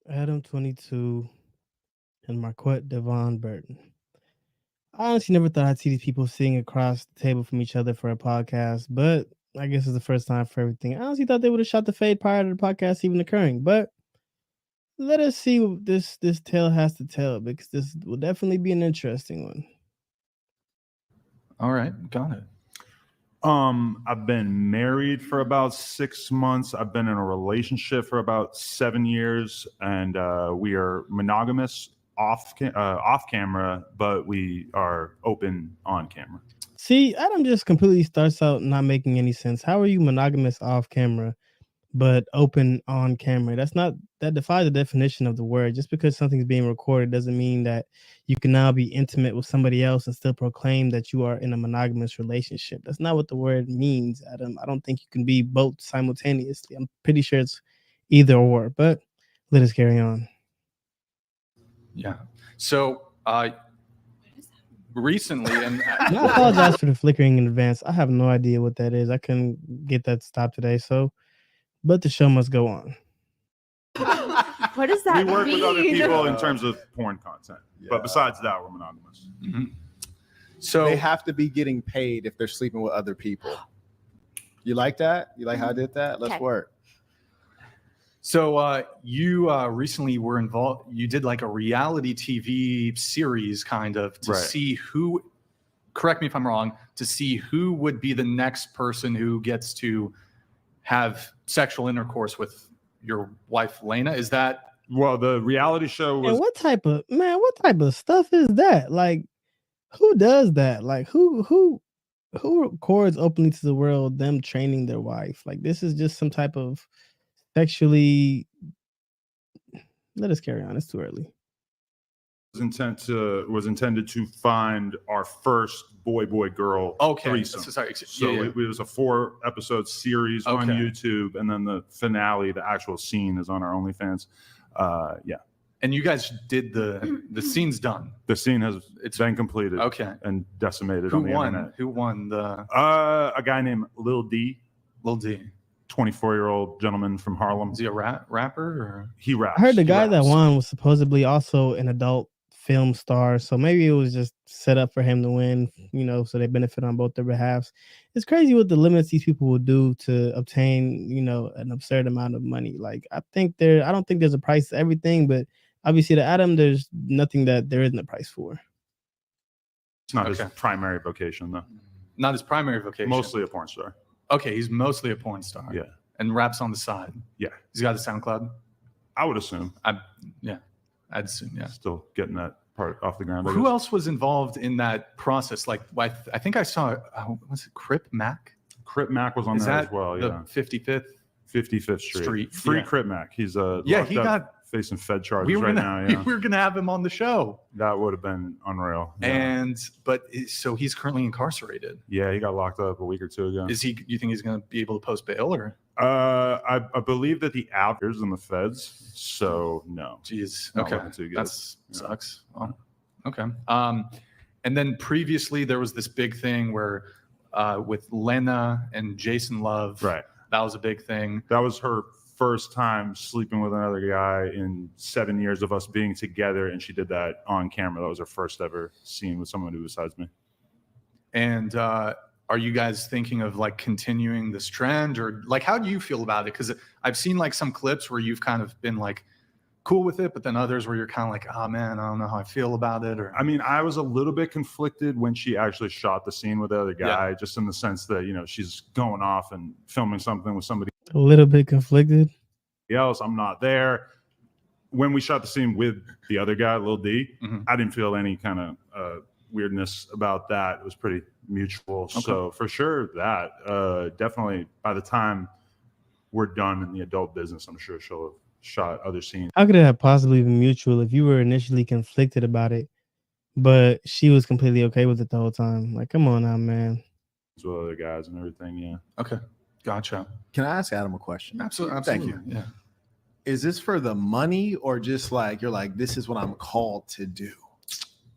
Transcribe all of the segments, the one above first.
Adam 22 and Marquette Devon Burton. I honestly never thought I'd see these people sitting across the table from each other for a podcast, but I guess it's the first time for everything. I honestly thought they would have shot the fade prior to the podcast even occurring, but let us see what this tale has to tell because this will definitely be an interesting one. All right, got it. I've been married for about 6 months. I've been in a relationship for about 7 years, and we are monogamous off camera, but we are open on camera. See, Adam just completely starts out not making any sense. How are you monogamous off camera, but open on camera? That defies the definition of the word. Just because something's being recorded doesn't mean that you can now be intimate with somebody else and still proclaim that you are in a monogamous relationship. That's not what the word means, Adam. I don't think you can be both simultaneously. I'm pretty sure it's either or, but let us carry on. Yeah. So recently, and I apologize for the flickering in advance. I have no idea what that is. I couldn't get that to stop today, but the show must go on. What does that mean? We work with other people in terms of porn content, but besides that, we're monogamous. Mm-hmm. So they have to be getting paid if they're sleeping with other people. You like that? You like how I did that? Let's work. So you recently were involved. You did like a reality TV series, kind of, to see who. Correct me if I'm wrong. To see who would be the next person who gets to have sexual intercourse with your wife, Lena. Is that? Well, the reality show was. And what type of stuff is that? Like, who does that? Like, who records openly to the world them training their wife? Like, this is just some type of sexually. Let us carry on. It's too early. Was intended to find our first boy girl threesome. So it was a 4-episode series on YouTube, and then the finale, the actual scene, is on our OnlyFans. And you guys did the scene's done. The scene it's been completed. And decimated on the internet. Who won the? A guy named Lil D. 24-year-old gentleman from Harlem. Is he a rapper? Or? He raps. I heard the guy that won was supposedly also an adult film star, so maybe it was just set up for him to win, so they benefit on both their behalves. It's crazy what the limits these people will do to obtain, an absurd amount of money. Like, I don't think there's a price to everything, but obviously to Adam, there's nothing that there isn't a price for. It's not his primary vocation, though. Not his primary vocation. Mostly a porn star. Okay, he's mostly a porn star. Yeah. And raps on the side. Yeah. He's got a SoundCloud? I would assume. I'd assume, yeah. Still getting that part off the ground. Who else was involved in that process? Like, I think I saw, was it Crip Mac? Crip Mac was on there as well, the 55th Street. Free Crip Mac. He's he got facing Fed charges now. Yeah. We were gonna have him on the show. That would have been unreal. Yeah. So he's currently incarcerated. Yeah, he got locked up a week or two ago. Is he? You think he's gonna be able to post bail or? I believe that the app is in the feds. So no. Jeez. Okay. That sucks. Well, okay. And then previously there was this big thing where with Lena and Jason Love. Right. That was a big thing. That was her first time sleeping with another guy in 7 years of us being together, and she did that on camera. That was her first ever scene with someone who besides me. And are you guys thinking of like continuing this trend, or like how do you feel about it? Because I've seen like some clips where you've kind of been like cool with it, but then others where you're kind of like, oh man, I don't know how I feel about it. Or I mean, I was a little bit conflicted when she actually shot the scene with the other guy, just in the sense that she's going off and filming something with somebody. A little bit conflicted. Else, I'm not there. When we shot the scene with the other guy, Lil D, I didn't feel any kind of weirdness about that. It was pretty mutual. Okay. So for sure, that definitely by the time we're done in the adult business, I'm sure she'll have shot other scenes. How could it have possibly been mutual if you were initially conflicted about it, but she was completely okay with it the whole time? Like, come on now, man. With other guys and everything, yeah. Okay. Gotcha. Can I ask Adam a question? Absolutely. Thank you. Yeah. Is this for the money, or just like you're like, this is what I'm called to do?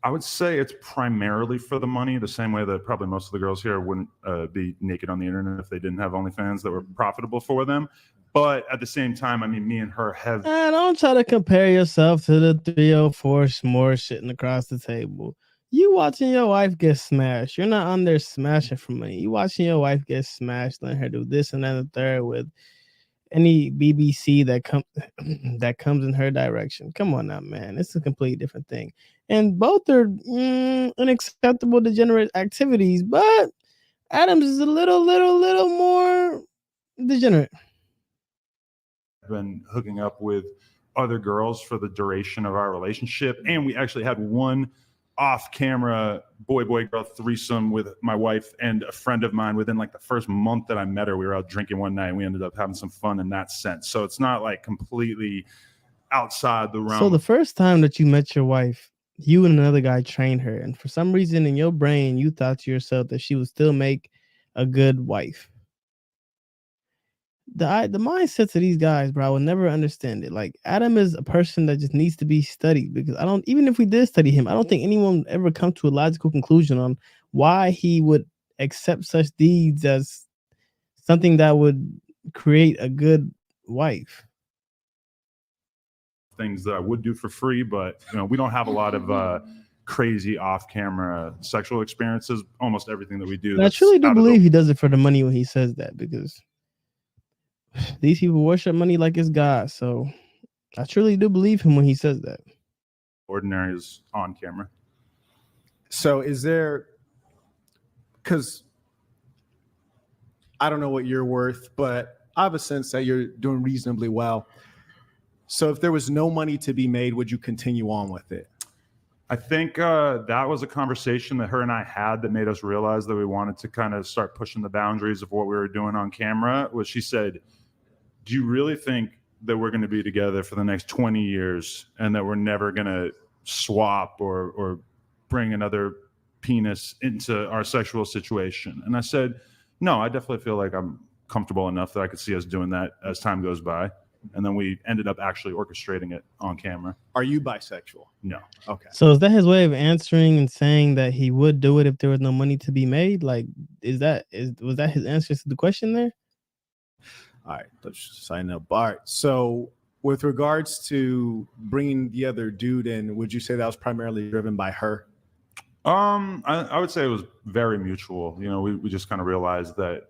I would say it's primarily for the money, the same way that probably most of the girls here wouldn't be naked on the internet if they didn't have OnlyFans that were profitable for them. But at the same time, I mean, me and her have. Don't try to compare yourself to the 304 s'more sitting across the table. You watching your wife get smashed. You're not on there smashing for money. You watching your wife get smashed, letting her do this and then the third with any BBC that comes in her direction. Come on now, man. It's a completely different thing. And both are unacceptable degenerate activities, but Adams is a little more degenerate. Been hooking up with other girls for the duration of our relationship, and we actually had one off-camera boy-girl threesome with my wife and a friend of mine within like the first month that I met her. We were out drinking one night and we ended up having some fun in that sense. So it's not like completely outside the realm. So the first time that you met your wife, you and another guy trained her, and for some reason in your brain you thought to yourself that she would still make a good wife. The mindsets of these guys, bro, I will never understand it. Like, Adam is a person that just needs to be studied, because even if we did study him, I don't think anyone would ever come to a logical conclusion on why he would accept such deeds as something that would create a good wife. Things that I would do for free, but we don't have a lot of crazy off-camera sexual experiences. Almost everything that we do. I truly do believe he does it for the money when he says that, because these people worship money like it's God. So I truly do believe him when he says that. Ordinary is on camera. So is there, because I don't know what you're worth, but I have a sense that you're doing reasonably well. So if there was no money to be made, would you continue on with it? I think that was a conversation that her and I had that made us realize that we wanted to kind of start pushing the boundaries of what we were doing on camera. Was she said, do you really think that we're going to be together for the next 20 years and that we're never going to swap or bring another penis into our sexual situation? And I said, no, I definitely feel like I'm comfortable enough that I could see us doing that as time goes by. And then we ended up actually orchestrating it on camera. Are you bisexual? No. Okay. So is that his way of answering and saying that he would do it if there was no money to be made? Like, was that his answer to the question there? All right, let's sign up. Bart. So with regards to bringing the other dude in, would you say that was primarily driven by her? I would say it was very mutual. We just kind of realized that,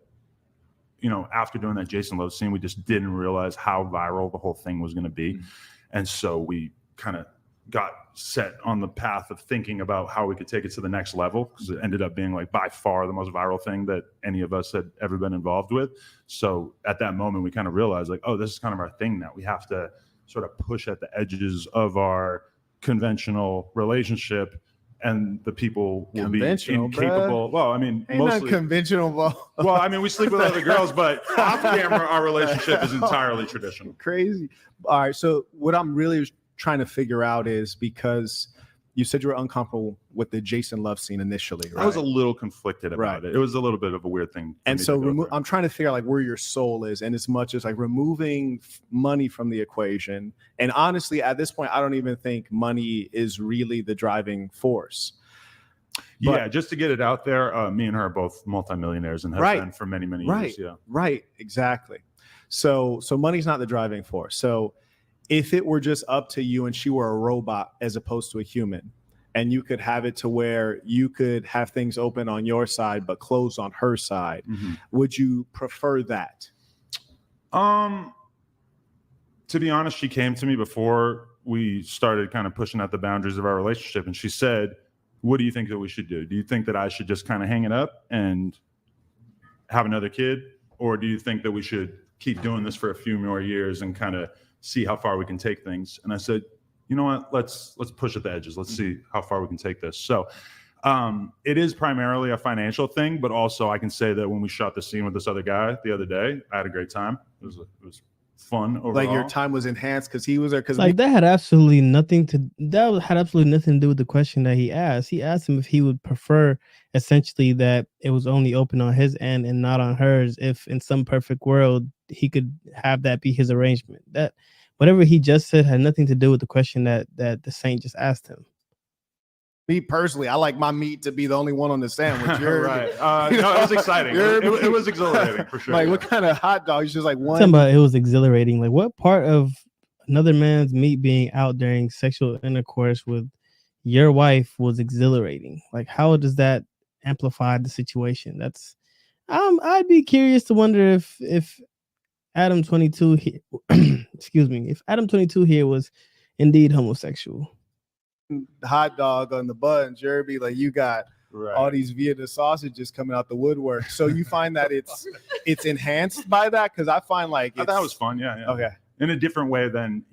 after doing that Jason Lowe scene, we just didn't realize how viral the whole thing was going to be. Mm-hmm. And so we kind of got set on the path of thinking about how we could take it to the next level, because it ended up being like by far the most viral thing that any of us had ever been involved with. So at that moment, we kind of realized like, oh, this is kind of our thing now. We have to sort of push at the edges of our conventional relationship, and the people will be incapable. Bruh. Well, I mean, Ain't mostly not conventional. Well, I mean, we sleep with other girls, but off camera, our relationship is entirely traditional. Crazy. All right. So what I'm really trying to figure out is, because you said you were uncomfortable with the Jason Love scene initially, right? I was a little conflicted about it. It was a little bit of a weird thing. And so I'm trying to figure out like where your soul is, and as much as like removing money from the equation. And honestly, at this point, I don't even think money is really the driving force. But, just to get it out there, me and her are both multimillionaires and have been for many, many years. Yeah. Right. Exactly. So money's not the driving force. So if it were just up to you and she were a robot as opposed to a human, and you could have it to where you could have things open on your side but closed on her side, would you prefer that? To be honest, she came to me before we started kind of pushing at the boundaries of our relationship, and she said, what do you think that we should do? Do you think that I should just kind of hang it up and have another kid? Or do you think that we should keep doing this for a few more years and kind of see how far we can take things? And I said, you know what, let's push at the edges. Let's see how far we can take this. So it is primarily a financial thing, but also I can say that when we shot the scene with this other guy the other day, I had a great time. It was fun overall. Like, your time was enhanced because he was there. Because that had absolutely nothing to do with the question that he asked. He asked him if he would prefer essentially that it was only open on his end and not on hers, if in some perfect world he could have that be his arrangement. That whatever he just said had nothing to do with the question that the saint just asked him. Me personally, I like my meat to be the only one on the sandwich. Right. No, it was exciting. It was exhilarating for sure. Like, what kind of hot dog? It's just like one. Talking about it was exhilarating. Like, what part of another man's meat being out during sexual intercourse with your wife was exhilarating? Like, how does that amplify the situation? That's I'd be curious to wonder if Adam 22 here, excuse me, if Adam 22 here was indeed homosexual. Hot dog on the buns, Jeremy, like you got all these Vienna sausages coming out the woodwork. So you find that it's enhanced by that? Because I find like that was fun. Yeah. Okay. In a different way than,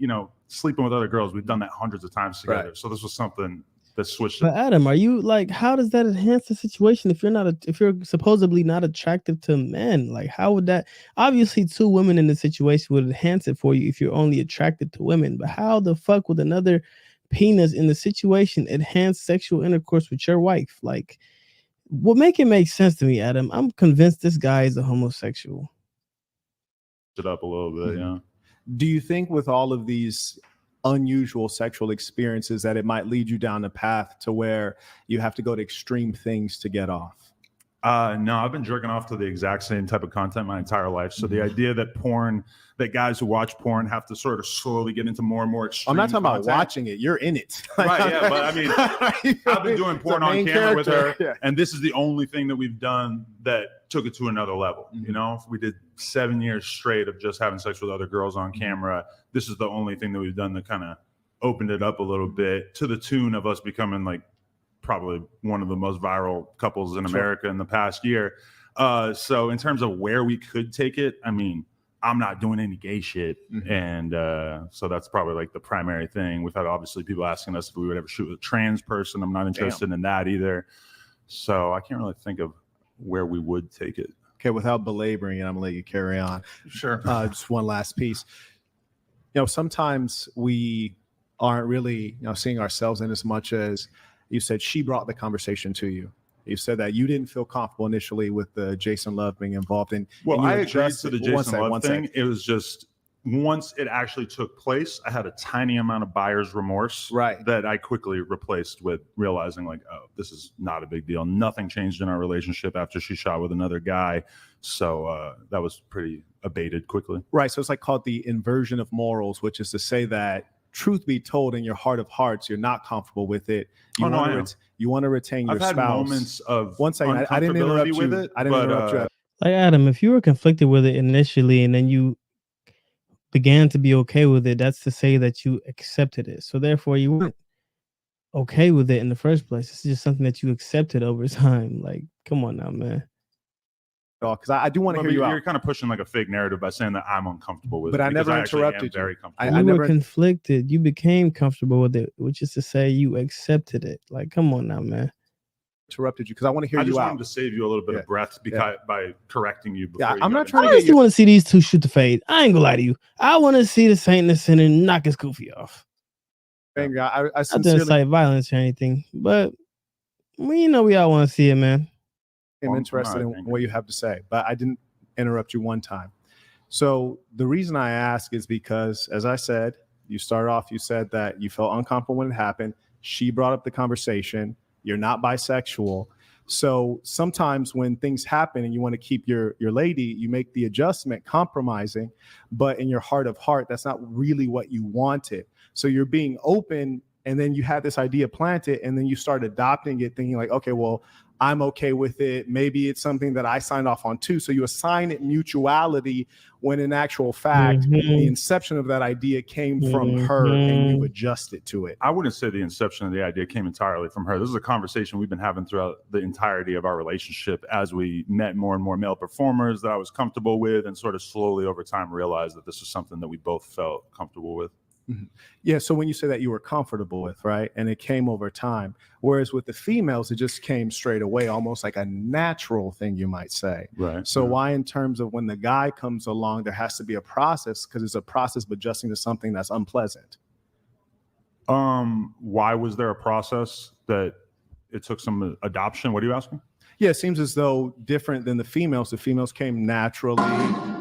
sleeping with other girls. We've done that hundreds of times together. Right. So this was something that switched. But Adam, are you like, how does that enhance the situation if you're supposedly not attractive to men? Like, how would that, obviously two women in the situation would enhance it for you if you're only attracted to women, but how the fuck would another penis in the situation enhance sexual intercourse with your wife? Like, what make it make sense to me, Adam? I'm convinced this guy is a homosexual. It up a little bit, yeah. Do you think with all of these unusual sexual experiences that it might lead you down a path to where you have to go to extreme things to get off? No, I've been jerking off to the exact same type of content my entire life. So the idea that guys who watch porn have to sort of slowly get into more and more extreme I'm not talking content. about watching it. You're in it. Right, yeah. But I mean, I've been doing porn on camera with her, yeah. and this is the only thing that we've done that took it to another level. Mm-hmm. We did 7 years straight of just having sex with other girls on camera. This is the only thing that we've done that kind of opened it up a little bit, to the tune of us becoming like probably one of the most viral couples in America in the past year. So in terms of where we could take it, I mean, I'm not doing any gay shit. Mm-hmm. And so that's probably like the primary thing. We've had obviously people asking us if we would ever shoot with a trans person. I'm not interested in that either. So I can't really think of where we would take it. Okay, without belaboring it, I'm gonna let you carry on. Sure. Just one last piece. Sometimes we aren't really, seeing ourselves in as much as you said she brought the conversation to you. You said that you didn't feel comfortable initially with the Jason Love being involved in. Well, I agreed to the Jason Love thing. It was just once it actually took place, I had a tiny amount of buyer's remorse that I quickly replaced with realizing like, oh, this is not a big deal. Nothing changed in our relationship after she shot with another guy. So that was pretty abated quickly. Right. So it's like called the inversion of morals, which is to say that truth be told, in your heart of hearts, you're not comfortable with it. You want to retain your spouse. I've had moments of one second. I didn't interrupt you. With it, I didn't interrupt you. Like, Adam, if you were conflicted with it initially and then you began to be okay with it, that's to say that you accepted it. So therefore, you weren't okay with it in the first place. It's just something that you accepted over time. Like, come on now, man. Because I do want to hear you out. You're kind of pushing like a fake narrative by saying that I'm uncomfortable with it. But I never interrupted you. Very comfortable. You were conflicted. You became comfortable with it, which is to say you accepted it. Like, come on now, man. Interrupted you because I want to hear you out. I just wanted to save you a little bit of breath by correcting you. Yeah, I'm not trying to. I honestly want to see these two shoot the fade. I ain't gonna lie to you. I want to see the Saint and the Sinner knock his goofy off. I sincerely not to incite violence or anything, but we all want to see it, man. I'm interested in what you have to say, but I didn't interrupt you one time. So the reason I ask is because, as I said, you said that you felt uncomfortable when it happened. She brought up the conversation. You're not bisexual. So sometimes when things happen and you want to keep your lady, you make the adjustment, compromising, but in your heart of heart, that's not really what you wanted. So you're being open, and then you had this idea planted, and then you start adopting it, thinking like, okay, well, I'm okay with it. Maybe it's something that I signed off on too. So you assign it mutuality when in actual fact, the inception of that idea came from her and you adjusted to it. I wouldn't say the inception of the idea came entirely from her. This is a conversation we've been having throughout the entirety of our relationship as we met more and more male performers that I was comfortable with, and sort of slowly over time realized that this was something that we both felt comfortable with. Mm-hmm. Yeah. So when you say that you were comfortable with, right, and it came over time, whereas with the females, it just came straight away, almost like a natural thing, you might say. Right. So why, in terms of when the guy comes along, there has to be a process, because it's a process of adjusting to something that's unpleasant. Why was there a process that it took some adoption? What are you asking? Yeah, it seems as though different than the females came naturally,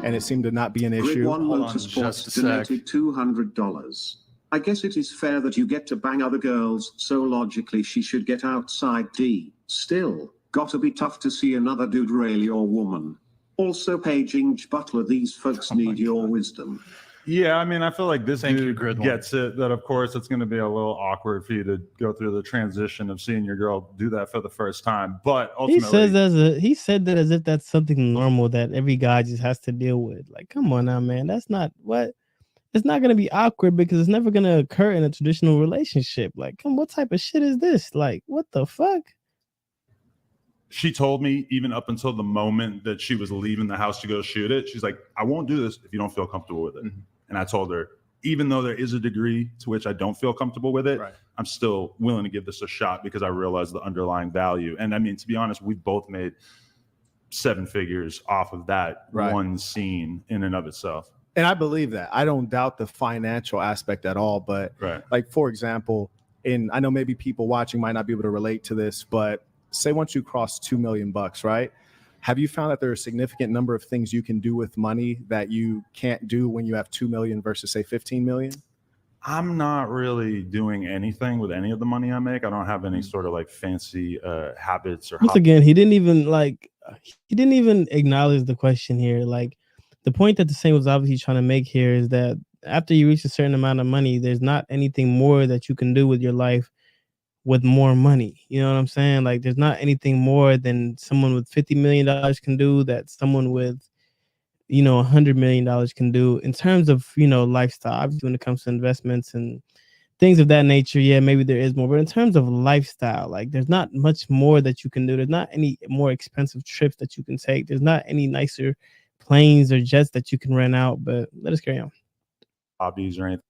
and it seemed to not be an issue. Hold on just a sec. $200. I guess it is fair that you get to bang other girls, so logically she should get outside D. Still, gotta be tough to see another dude rail your woman. Also, paging Butler, these folks need your wisdom. Yeah, I mean, I feel like this Thank dude you, Gridlock. gets it, that of course it's going to be a little awkward for you to go through the transition of seeing your girl do that for the first time. But ultimately, he said that as if that's something normal that every guy just has to deal with. Like, come on now, man. That's not what. It's not going to be awkward because it's never going to occur in a traditional relationship. Like, what type of shit is this? Like, what the fuck? she told me even up until the moment that she was leaving the house to go shoot it, she's like, I won't do this if you don't feel comfortable with it. Mm-hmm. And I told her, even though there is a degree to which I don't feel comfortable with it, right, I'm still willing to give this a shot because I realize the underlying value. And I mean, to be honest, we've both made 7 figures off of that one scene in and of itself. And I believe that. I don't doubt the financial aspect at all. But like, for example, I know maybe people watching might not be able to relate to this, but say once you cross $2 million, right? Have you found that there are a significant number of things you can do with money that you can't do when you have 2 million versus say 15 million? I'm not really doing anything with any of the money I make. I don't have any sort of like fancy habits or once again, he didn't even acknowledge the question here. Like, the point that the Saint was obviously trying to make here is that after you reach a certain amount of money, there's not anything more that you can do with your life with more money. You know what I'm saying? Like, there's not anything more than someone with $50 million can do that someone with, $100 million can do in terms of, lifestyle. Obviously, when it comes to investments and things of that nature, yeah, maybe there is more. But in terms of lifestyle, like, there's not much more that you can do. There's not any more expensive trips that you can take. There's not any nicer planes or jets that you can rent out. But let us carry on. Hobbies or anything.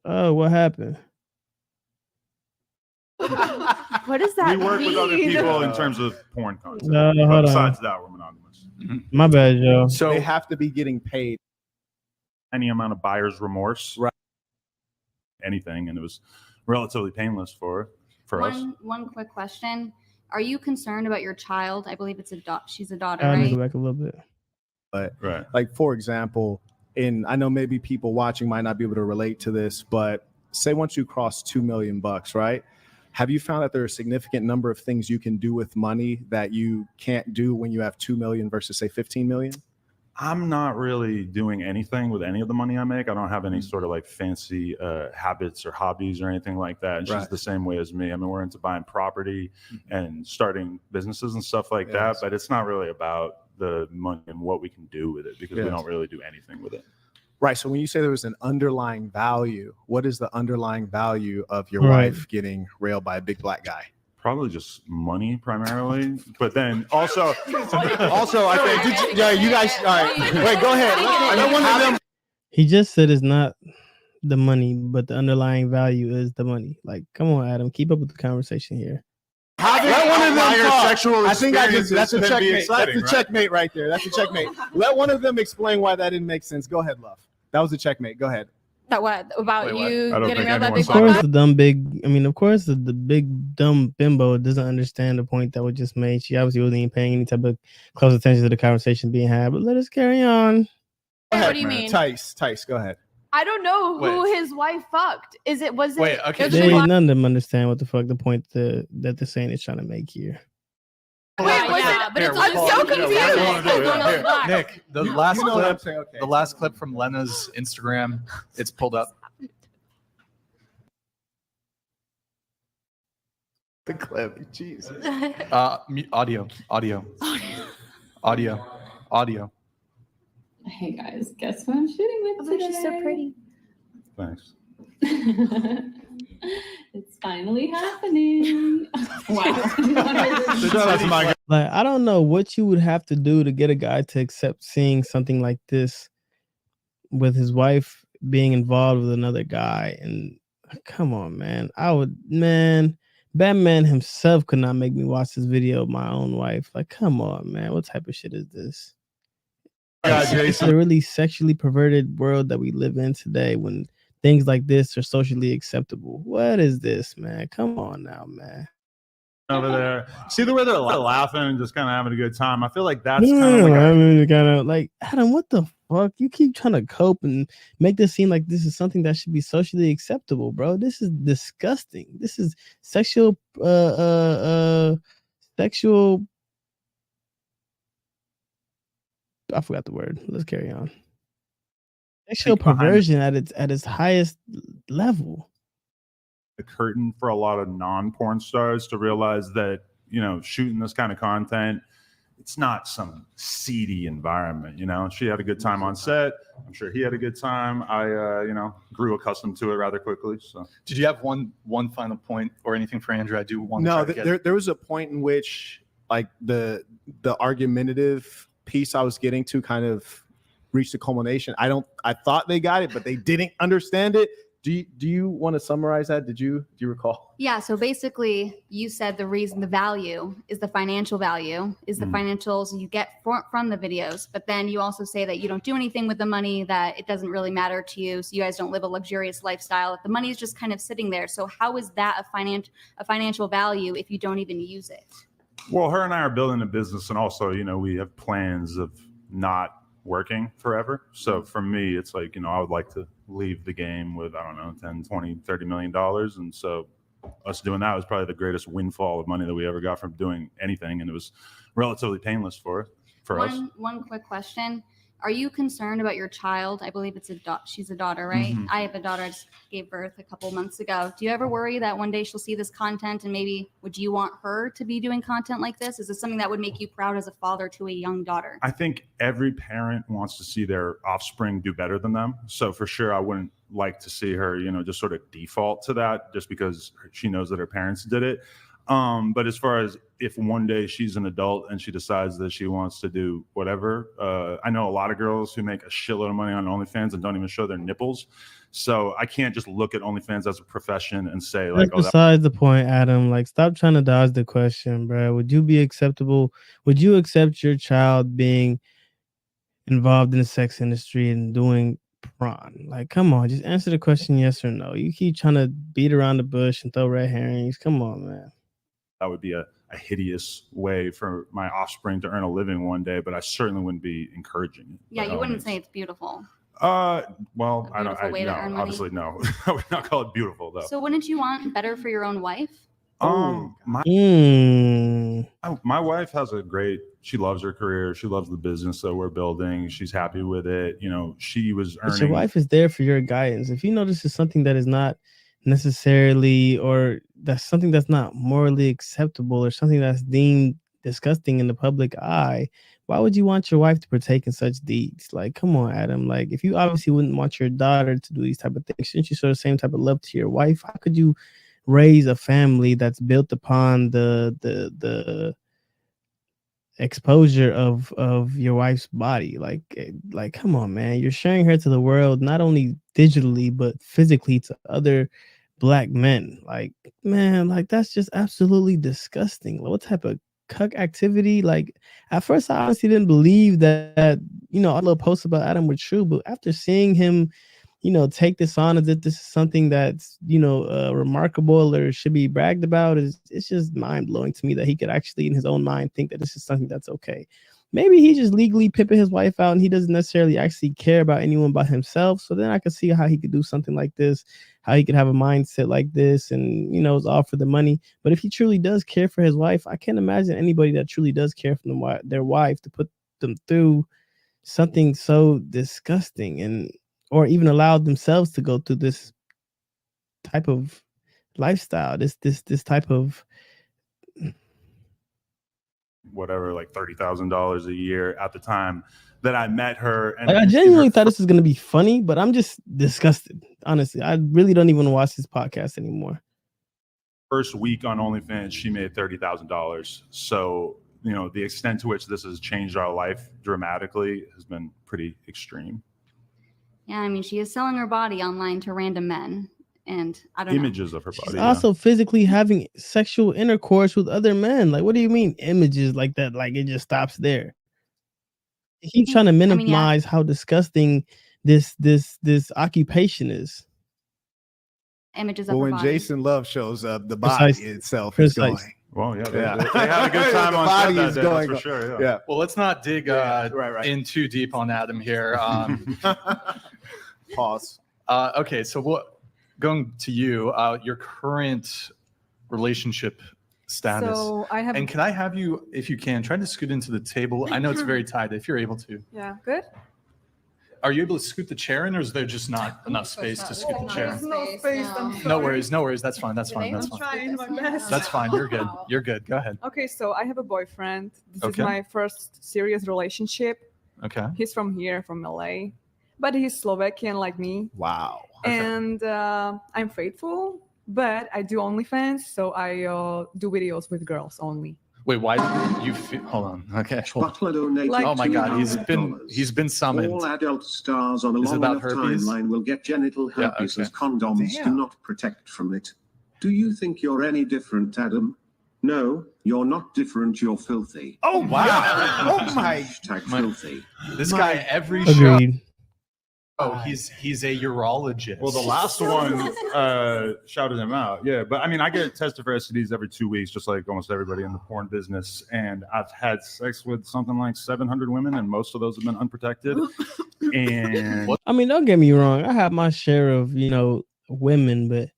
Oh, what happened? What does that mean? We work with other people in terms of porn content. But besides that, we're monogamous. My bad, Joe. So they have to be getting paid any amount of buyer's remorse, right? Anything, and it was relatively painless for us. One quick question: are you concerned about your child? I believe it's she's a daughter, I right? need to go back a little bit. But like, for example, I know maybe people watching might not be able to relate to this, but say once you cross $2 million, right? Have you found that there are a significant number of things you can do with money that you can't do when you have 2 million versus say 15 million? I'm not really doing anything with any of the money I make. I don't have any sort of like fancy habits or hobbies or anything like that. And she's the same way as me. I mean, we're into buying property and starting businesses and stuff like that, but it's not really about the money and what we can do with it because we don't really do anything with it. Right. So when you say there was an underlying value, what is the underlying value of your wife getting railed by a big black guy? Probably just money primarily, but then also I think you guys. All right, wait, go ahead. I know one of them. He just said it's not the money, but the underlying value is the money. Like, come on, Adam, keep up with the conversation here. Let one of them talk. Sexual I think that's a checkmate. Exciting, that's a checkmate right there. That's a checkmate. Let one of them explain why that didn't make sense. Go ahead, love. That was a checkmate. Go ahead. That what about you getting think that big Of course, the big dumb bimbo doesn't understand the point that was just made. She obviously wasn't even paying any type of close attention to the conversation being had. But let us carry on. What do you mean? Tice, go ahead. I don't know who his wife fucked. Was it? Okay. None of them understand what the fuck the point that the Saint is trying to make here. I'm so confused. Nick, the last clip from Lena's Instagram, it's pulled up. The clip, Jesus. Audio. Hey guys, guess who I'm shooting with today? She's so pretty. Thanks. It's finally happening. Wow. Like, I don't know what you would have to do to get a guy to accept seeing something like this with his wife being involved with another guy. And come on, man. Batman himself could not make me watch this video of my own wife. Like, come on, man. What type of shit is this? It's a really sexually perverted world that we live in today when things like this are socially acceptable. What is this, man? Come on now, man. over there. See the way they're laughing and just kind of having a good time. I feel like that's Yeah, kind of like I mean, kind of like, Adam, what the fuck? You keep trying to cope and make this seem like this is something that should be socially acceptable, bro. This is disgusting. This is sexual sexual, I forgot the word. Let's carry on. Sexual perversion at its highest level. the curtain for a lot of non-porn stars to realize that, you know, shooting this kind of content, it's not some seedy environment. You know, she had a good time on set. I'm sure he had a good time. I, you know, grew accustomed to it rather quickly. So, did you have one final point or anything for Andrew? I do want no. to There was a point in which, like, the argumentative piece I was getting to kind of reached the culmination. I thought they got it, but they didn't understand it. Do you want to summarize that? Do you recall? Yeah, so basically you said the reason the value is the financial value, is the financials you get from the videos, but then you also say that you don't do anything with the money, that it doesn't really matter to you, so you guys don't live a luxurious lifestyle, that the money is just kind of sitting there. So how is that a financial value if you don't even use it? Well, her and I are building a business, and also, you know, we have plans of not working forever. So for me, it's like, you know, I would like to leave the game with, I don't know, 10, 20, $30 million. And so us doing that was probably the greatest windfall of money that we ever got from doing anything. And it was relatively painless for us. One quick question. Are you concerned about your child? I believe it's she's a daughter, right? Mm-hmm. I have a daughter. I just gave birth a couple months ago. Do you ever worry that one day she'll see this content and maybe would you want her to be doing content like this? Is this something that would make you proud as a father to a young daughter? I think every parent wants to see their offspring do better than them. So for sure, I wouldn't like to see her, you know, just sort of default to that just because she knows that her parents did it. But as far as if one day she's an adult and she decides that she wants to do whatever, I know a lot of girls who make a shitload of money on OnlyFans and don't even show their nipples. So I can't just look at OnlyFans as a profession and say like, that's besides the point, Adam. Like, stop trying to dodge the question, bro. Would you be acceptable? Would you accept your child being involved in the sex industry and doing prawn? Like, come on, just answer the question yes or no. You keep trying to beat around the bush and throw red herrings. Come on, man. That would be a hideous way for my offspring to earn a living one day, but I certainly wouldn't be encouraging it. Yeah, you wouldn't say it's beautiful. Well, I don't. Way to earn money. Obviously, no. I would not call it beautiful, though. So, wouldn't you want better for your own wife? My wife has she loves her career. She loves the business that we're building. She's happy with it. You know, she was earning. But your wife is there for your guidance. If you know this is something that is not necessarily, or that's something that's not morally acceptable, or something that's deemed disgusting in the public eye, why would you want your wife to partake in such deeds? Like, come on, Adam. Like, if you obviously wouldn't want your daughter to do these type of things, shouldn't you show the same type of love to your wife? How could you raise a family that's built upon the exposure of your wife's body? Like come on, man. You're sharing her to the world, not only digitally but physically, to other black men. Like, man, like, that's just absolutely disgusting. What type of cuck activity? Like, at first I honestly didn't believe that you know, all the posts about Adam were true, but after seeing him, you know, take this on as if this is something that's, you know, remarkable or should be bragged about, it's just mind-blowing to me that he could actually in his own mind think that this is something that's okay. Maybe he's just legally pimping his wife out and he doesn't necessarily actually care about anyone but himself. So then I could see how he could do something like this, how he could have a mindset like this, and, you know, it's all for the money. But if he truly does care for his wife, I can't imagine anybody that truly does care for their wife to put them through something so disgusting, and or even allowed themselves to go through this type of lifestyle, this type of whatever, like $30,000 a year at the time that I met her. And like, I genuinely thought this was going to be funny, but I'm just disgusted. Honestly, I really don't even watch this podcast anymore. First week on OnlyFans, she made $30,000. So, you know, the extent to which this has changed our life dramatically has been pretty extreme. Yeah, I mean, she is selling her body online to random men. And I don't images of her body. She's also physically having sexual intercourse with other men. Like, what do you mean images like that? Like, it just stops there. He's trying to minimize how disgusting this occupation is. Images of well, her when body. Jason Love shows up, the body itself is going. Well, yeah, they had a good time The on body set is that day, going that's for on. sure. Yeah. Well, let's not dig right. in too deep on Adam here. Pause. Okay, so going to you, your current relationship status. So I have. And can I have you, if you can, try to scoot into the table? I know it's very tight. If you're able to. Yeah. Good. Are you able to scoot the chair in, or is there just not enough space to scoot the chair? There's no space. I'm sorry. No worries, no worries. That's fine. That's fine. That's I'm fine. trying my best. That's fine. You're good. You're good. Go ahead. Okay, so I have a boyfriend. This Okay. is my first serious relationship. Okay. He's from here, from LA, but he's Slovakian like me. Wow. And I'm faithful, but I do OnlyFans, so I do videos with girls only. Wait, why did you feel? Hold on. Okay. Hold on. Butler donated Like- Oh my God, he's $200. been summoned. All adult stars on a Is it long about enough herpes? timeline will get genital Yeah, herpes okay. as condoms do Damn. not protect from it. Do you think you're any different, Adam? No, you're not different, you're filthy. Oh wow! Oh my. Hashtag My- filthy. This guy every show. Agreed. Oh, he's a urologist. Well, the last one shouted him out. Yeah, but I mean, I get tested for STDs every 2 weeks, just like almost everybody in the porn business. And I've had sex with something like 700 women, and most of those have been unprotected. And I mean, don't get me wrong. I have my share of, women, but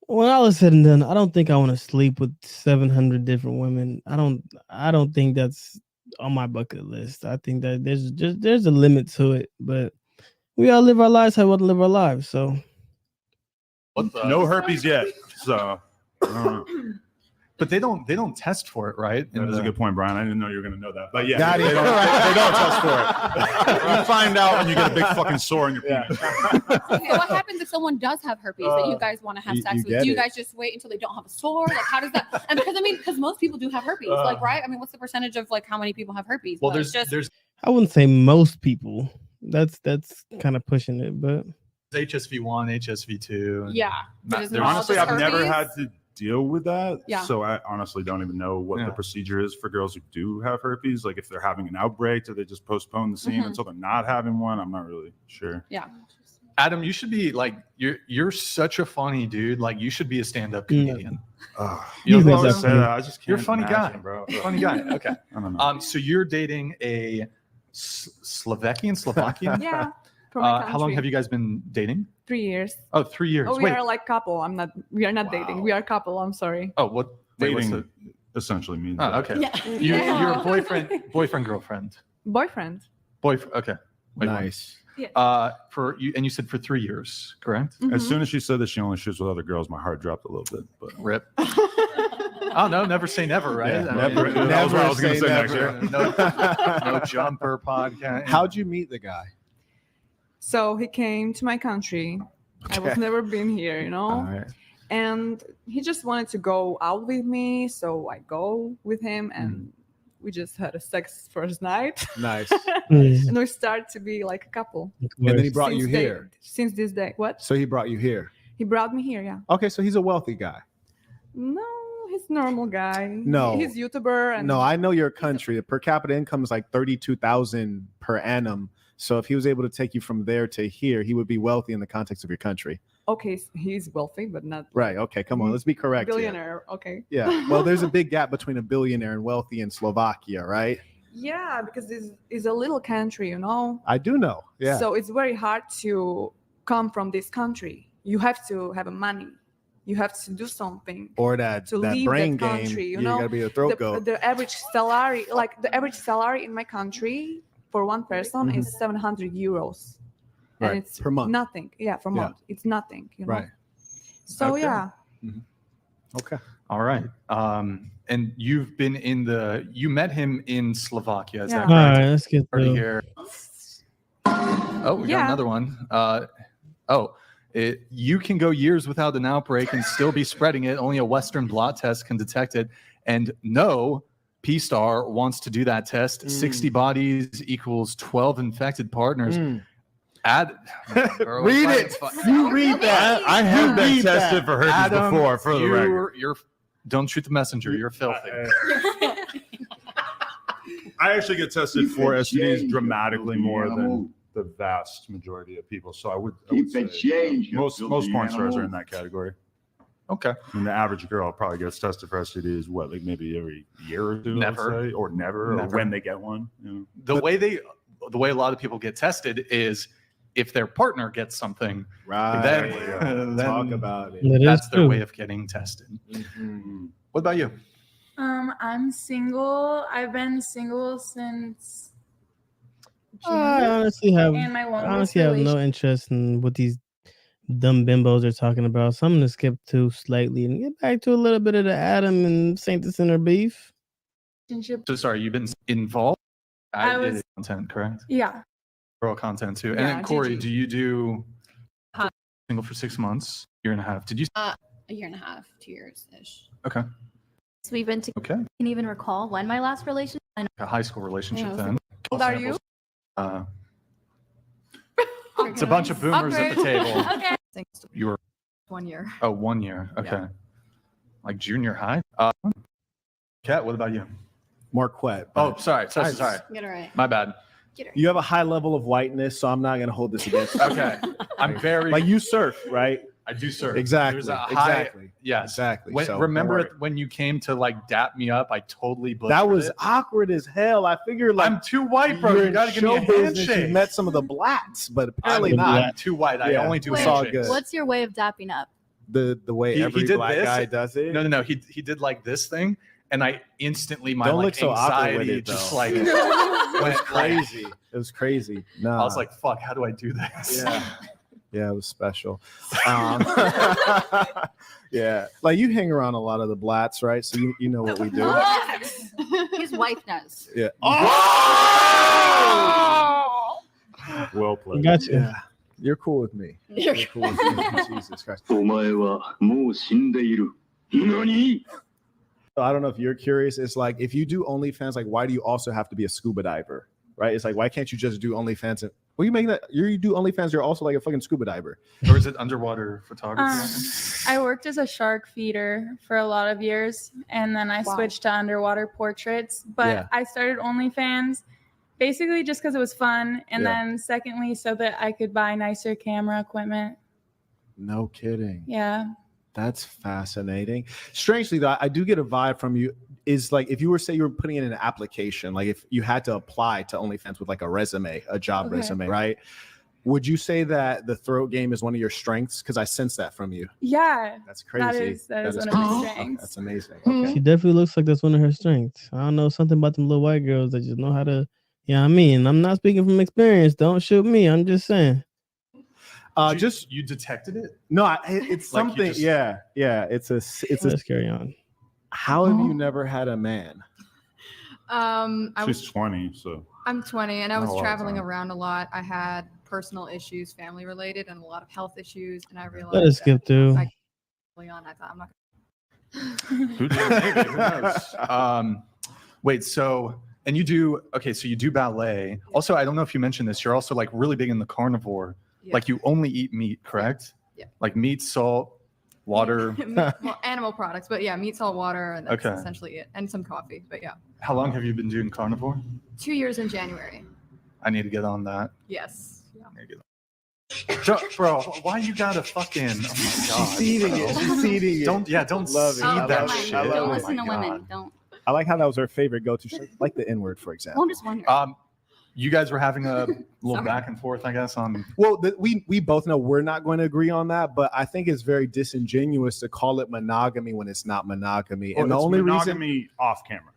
when all is said and done, I don't think I want to sleep with 700 different women. I don't think that's on my bucket list. I think that there's a limit to it, but we all live our lives how we want to live our lives. So no herpes yet. So, but they don't test for it, right? that is a good point, Brian. I didn't know you were going to know that. But yeah, Got they it. don't test for it. You find out when you get a big fucking sore in your penis. Okay, what happens if someone does have herpes that you guys want to have you- sex you with? get Do you it. guys just wait until they don't have a sore? Like, how does that? And because most people do have herpes, like, right? I mean, what's the percentage of like how many people have herpes? Well, But there's I wouldn't say most people. That's kind of pushing it, but HSV1, HSV2. yeah. Not- It is there's- not Honestly, just I've never herpes. had to deal with that. Yeah. So I honestly don't even know what Yeah. the procedure is for girls who do have herpes. Like if they're having an outbreak, do they just postpone the scene Mhm. until they're not having one? I'm not really sure. Yeah. Adam, you should be like you're such a funny dude. Like you should be a stand-up Yeah. comedian. You You think know, that's Say funny. that. I just can't You're a funny guy. imagine, bro. Funny guy. Okay. I don't know. So you're dating a Slovakian? Yeah. From my How long country. have you guys been dating? 3 years. Oh, 3 years. Oh, we Wait. are like couple. We are not dating. We are couple. I'm sorry. Oh, what? Wait, what's Dating essentially means Oh, that. okay. Yeah. You're a boyfriend, girlfriend. Boyfriend. Boyfriend. Okay. Wait, what? Nice. For you, and you said for 3 years, correct? Mhm. As soon as she said that she only shoots with other girls, my heart dropped a little bit. But Rip. Oh no, never say never, right? Yeah, I mean, never- that was what I was never going to say say next never. year. no jumper podcast. How'd you meet the guy? So he came to my country. I was Okay. never been here, All right. and he just wanted to go out with me, so I go with him, and we just had a sex first night, Nice. Mm, and we start to be like a couple. of And then he course. brought you since day- here. Since this day, what? So he brought you here. He brought me here. Yeah. Okay, so he's a wealthy guy. No, he's normal guy. No. he's YouTuber, and No, I know your country. The per capita income is like 32,000 per annum. So if he was able to take you from there to here, he would be wealthy in the context of your country. okay, he's wealthy, but not Right. Okay. Come on. Let's be correct. here. billionaire. Okay. Yeah. Well, there's a big gap between a billionaire and wealthy in Slovakia, right? Yeah, because this is a little country, I do know. Yeah. So it's very hard to come from this country. You have to have a money. You have to do something. or that to that leave brain that country, game. you know? gotta be a throat goat. The average salary in my country for one person is 700 euros. Right, And it's per month. nothing. Yeah, per Yeah. month. It's nothing, you know. Right. So Okay. yeah. Okay. All right. And you met him in Slovakia. Is that Yeah. All correct? right, let's get Already to here. Oh, we got Yeah. another one. You can go years without an outbreak and still be spreading it. Only a Western blot test can detect it. And no P-Star wants to do that test. 60 bodies equals 12 infected partners. Read it. You read that. I have been read that. tested for herpes Adam, before, for the record. don't shoot the messenger. You're filthy. I actually get tested for STDs dramatically more than the vast majority of people. So I would say most porn stars are in that category. Okay. And the average girl probably gets tested for STDs, what, like maybe every year or two, Never. let's say, or never, or when they get one. You know? The way a lot of people get tested is if their partner gets something, Right. then Talk about it. That's their way of getting tested. Mm-hmm. What about you? I'm single. I've been single since June. I honestly have And my longest honestly have no relationship- interest in what these dumb bimbos are talking about. So I'm gonna skip to slightly and get back to a little bit of the Adam and Saint the Sinner beef. So sorry, you've been involved. I I did was- content, correct? Yeah. Girl content too. And Yeah, then Corey, GG. do you do Huh. single for 6 months, year and a half? Did you? A year and a half, 2 years ish. Okay. So we've been together. Okay. I can't even recall when my last relationship. A high school relationship Yeah, then. How old are you? It's a bunch of boomers at the table. Okay. You were 1 year. 1 year. Okay. Yeah. Like junior high. Kat, what about you? Marquette. Oh, sorry. Sorry. Get it right. My bad. Get it You have a high level of whiteness, so I'm not going to hold this against you. Okay. I'm very. Like you surf, right? I do serve. Exactly. There's a high, Exactly. Yes. Exactly. When, So, remember don't worry. when you came to like dap me up? I totally butchered That was it. awkward as hell. I figured like I'm too white, bro. you're You in gotta give me a show business, handshake. You met some of the blacks, but apparently I'm not. too white. I Yeah, only do it's all handshakes. good. What's your way of dapping up? The way He every did black this. guy does it. No. He did like this thing, and I instantly my Don't like look so awkward with anxiety it, just though. like It was went crazy. It was crazy. No, I was like, "Fuck, how do I do this?" yeah, yeah, it was special. Yeah, like you hang around a lot of the blats, right? So you know what we do. His wife knows. Yeah. Well played. Gotcha. Yeah. You're cool with me. You're cool with me. Jesus Christ. お前はもう死んでいる。何? So I don't know if you're curious. It's like if you do OnlyFans, like why do you also have to be a scuba diver? Right? It's like why can't you just do OnlyFans? And well, you make that you do OnlyFans. You're also like a fucking scuba diver. Or is it underwater photography? I worked as a shark feeder for a lot of years, and then I switched to underwater portraits. But Yeah. I started OnlyFans basically just because it was fun, and Yeah. then secondly, so that I could buy nicer camera equipment. No kidding. Yeah. That's fascinating. Strangely, though, I do get a vibe from you. Is like if you were say you were putting in an application, like if you had to apply to OnlyFans with like a resume, a job Okay. resume, right? Would you say that the throat game is one of your strengths? Because I sense that from you. Yeah. That's crazy. That is one of crazy. my strengths. That's amazing. She Okay. definitely looks like that's one of her strengths. I don't know, something about them little white girls that just know how to. Yeah, I mean, I'm not speaking from experience. Don't shoot me. I'm just saying. Just you detected it? no, it's Like you something. just- Yeah. It's a. Let's carry on. How have you never had a man? She's 20, so I'm 20 and I Not a was lot of traveling time. around a lot. I had personal issues, family related, and a lot of health issues. And I realized Let us skip through. that early on, I thought I'm not. Who knows? Maybe, who knows? Wait, so and you do so you do ballet. Also, I don't know if you mentioned this. You're also like really big in the carnivore. Yeah. Like you only eat meat, correct? Yeah. Like meat, salt, water. Well, animal products, but yeah, meat, salt, water, and that's Okay. essentially it, and some coffee. But yeah, How long have you been doing carnivore? 2 years in January. I need to get on that. Yes. Yeah. I need to get on. Bro, why you gotta fucking? Oh my god. She's feeding it. bro. She's feeding it. Don't Love it. feed I that love it. shit. I love Don't it. listen to my women. God. Don't. I like how that was her favorite go-to. She like the N-word, for example. Well, I'm just wondering. You guys were having a little Sorry. back and forth, I guess, on. Well, we both know we're not going to agree on that, but I think it's very disingenuous to call it monogamy when it's not monogamy. Well, And the it's only reason monogamy off camera.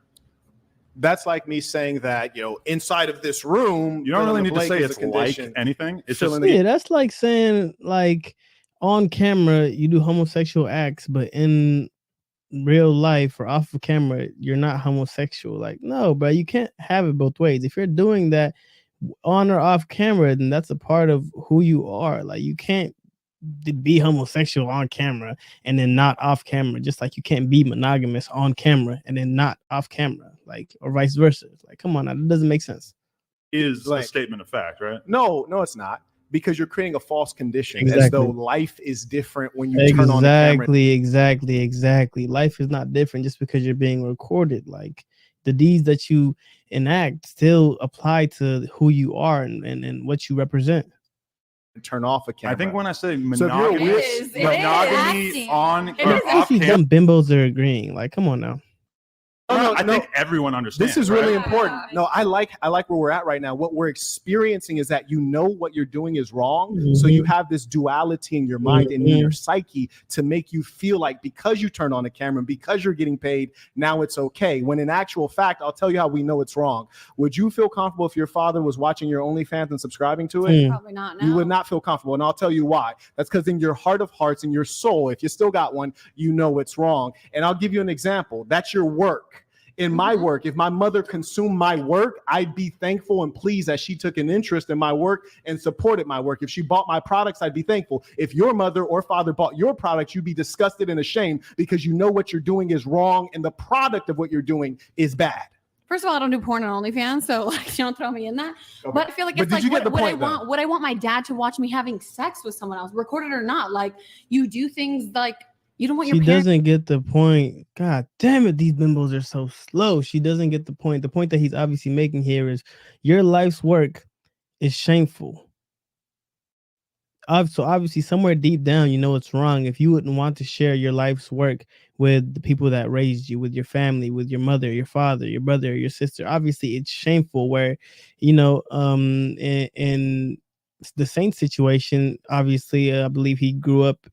that's like me saying that, inside of this room, You don't fill in really the need to blank say is it's a condition. like anything. It's Fill just in the- Yeah, that's like saying like on camera you do homosexual acts, but in real life or off of camera you're not homosexual. Like, no, bro, you can't have it both ways. If you're doing that on or off camera, then that's a part of who you are. Like, you can't be homosexual on camera and then not off camera, just like you can't be monogamous on camera and then not off camera, like, or vice versa. Like, come on now, that doesn't make sense. is Like- a statement of fact, right? No, it's not. Because you're creating a false condition as Exactly. though life is different when you turn on the camera. Exactly. Life is not different just because you're being recorded. Like, the deeds that you enact still apply to who you are and what you represent. turn off a camera. I think when I say So if you're monogamy, with- monogamy on I or off see camera. dumb bimbos are agreeing. Like, come on now. I think everyone understands. This is really right? important. No, I like where we're at right now. What we're experiencing is that you know what you're doing is wrong. So you have this duality in your mind and in your psyche to make you feel like because you turned on a camera and because you're getting paid, now it's okay. When in actual fact, I'll tell you how we know it's wrong. Would you feel comfortable if your father was watching your OnlyFans and subscribing to it? Probably not. No. You would not feel comfortable. And I'll tell you why. That's because in your heart of hearts, in your soul, if you still got one, you know it's wrong. And I'll give you an example. That's your work. In my work, if my mother consumed my work, I'd be thankful and pleased that she took an interest in my work and supported my work. If she bought my products, I'd be thankful. If your mother or father bought your products, you'd be disgusted and ashamed because you know what you're doing is wrong and the product of what you're doing is bad. First of all, I don't do porn on OnlyFans, so like, don't throw me in that. Okay. But I feel like But it's did like you get the what I point, though? want. Would I want my dad to watch me having sex with someone else, recorded or not? Like, you do things like you don't want your She parents. doesn't get the point. God damn it, these bimbos are so slow. She doesn't get the point. The point that he's obviously making here is your life's work is shameful. So obviously somewhere deep down, you know it's wrong if you wouldn't want to share your life's work with the people that raised you, with your family, with your mother, your father, your brother, your sister. Obviously it's shameful where, you know, in the Saint situation, obviously, I believe he grew up,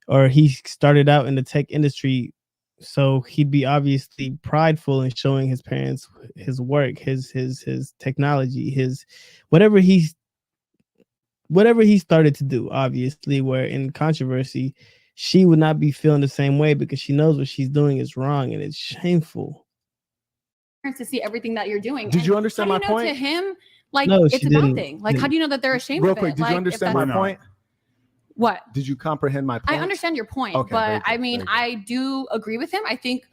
or he started out in the tech industry, so he'd be obviously prideful in showing his parents his work, his technology, his whatever he started to do. Obviously, where in controversy, she would not be feeling the same way because she knows what she's doing is wrong and it's shameful. To see everything that you're doing. Did And you understand how my do you know point? To him, like No, it's she a didn't. bad thing. Like, how do you know that they're ashamed Real of quick, it? did Like, you if understand that's- my point? What? Did you comprehend my point? I understand your point, Okay, very but good, I mean, very good. I do agree with him. I think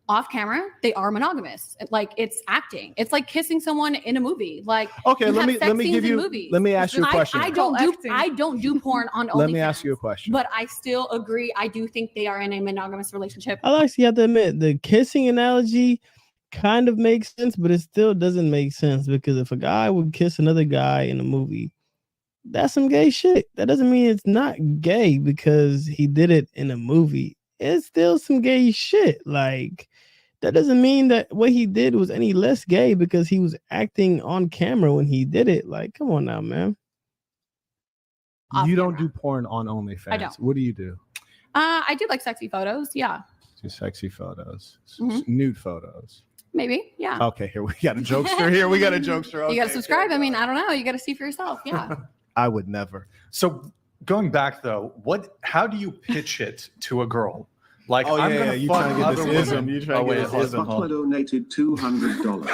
off camera, they are monogamous. Like, it's acting. It's like kissing someone in a movie. Like, Okay, you let have me sex give scenes in you. movies. Let me ask you a question. I don't do porn on OnlyFans. Let me ask you a question. But I still agree. I do think they are in a monogamous relationship. I'll actually have to admit the kissing analogy kind of makes sense, but it still doesn't make sense because if a guy would kiss another guy in a movie, that's some gay shit. That doesn't mean it's not gay because he did it in a movie. It's still some gay shit. Like, that doesn't mean that what he did was any less gay because he was acting on camera when he did it. Like, come on now, man. You don't do porn on OnlyFans. I don't. What do you do? I do like sexy photos. Yeah, Do sexy photos, Mhm. nude photos. maybe. Yeah. Okay, here we got a jokester. Here we got a jokester. You got to Okay, subscribe. I mean, I don't know. You got to see for yourself. Yeah. I would never. So going back though, how do you pitch it to a girl? Like, Oh, I'm yeah, gonna yeah, you fuck trying to get other this women. ism. You trying to get this ism. Butler donated $200.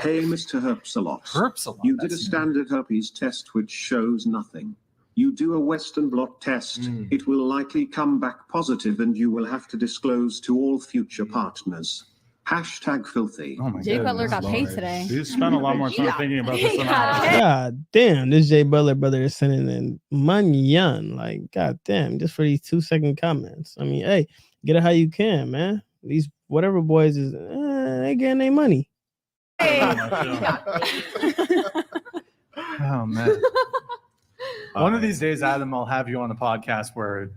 Hey, Mr. Herpsalot. Herpsalot. You did a standard herpes test which shows nothing. You do a Western blot test, it will likely come back positive and you will have to disclose to all future partners. Hashtag filthy. Oh my Jay Butler goodness, got paid Lord. today. You spent a lot more time thinking about this than I did. God damn, this Jay Butler brother is sending in money. Like, god damn, just for these 2-second comments. I mean, hey, get it how you can, man. These whatever boys is they getting their money. Oh man. One of these days, Adam, I'll have you on a podcast where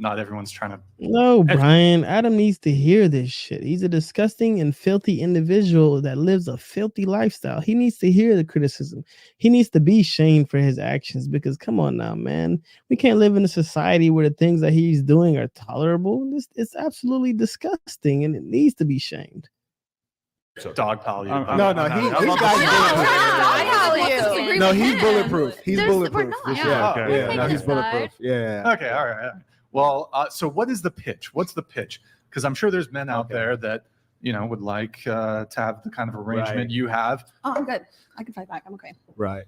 not everyone's trying to. No, Brian. Adam needs to hear this shit. He's a disgusting and filthy individual that lives a filthy lifestyle. He needs to hear the criticism. He needs to be shamed for his actions because, come on now, man. We can't live in a society where the things that he's doing are tolerable. It's absolutely disgusting and it needs to be shamed. Dog pile you. No, this guy's no, he's bulletproof. He's bulletproof. Yeah, okay. Yeah, no, he's bulletproof. Yeah. Okay, all right. Well, so what is the pitch? What's the pitch? Because I'm sure there's men out there that would like to have the kind of arrangement you have. Oh, I'm good. I can fight back. I'm okay. Right.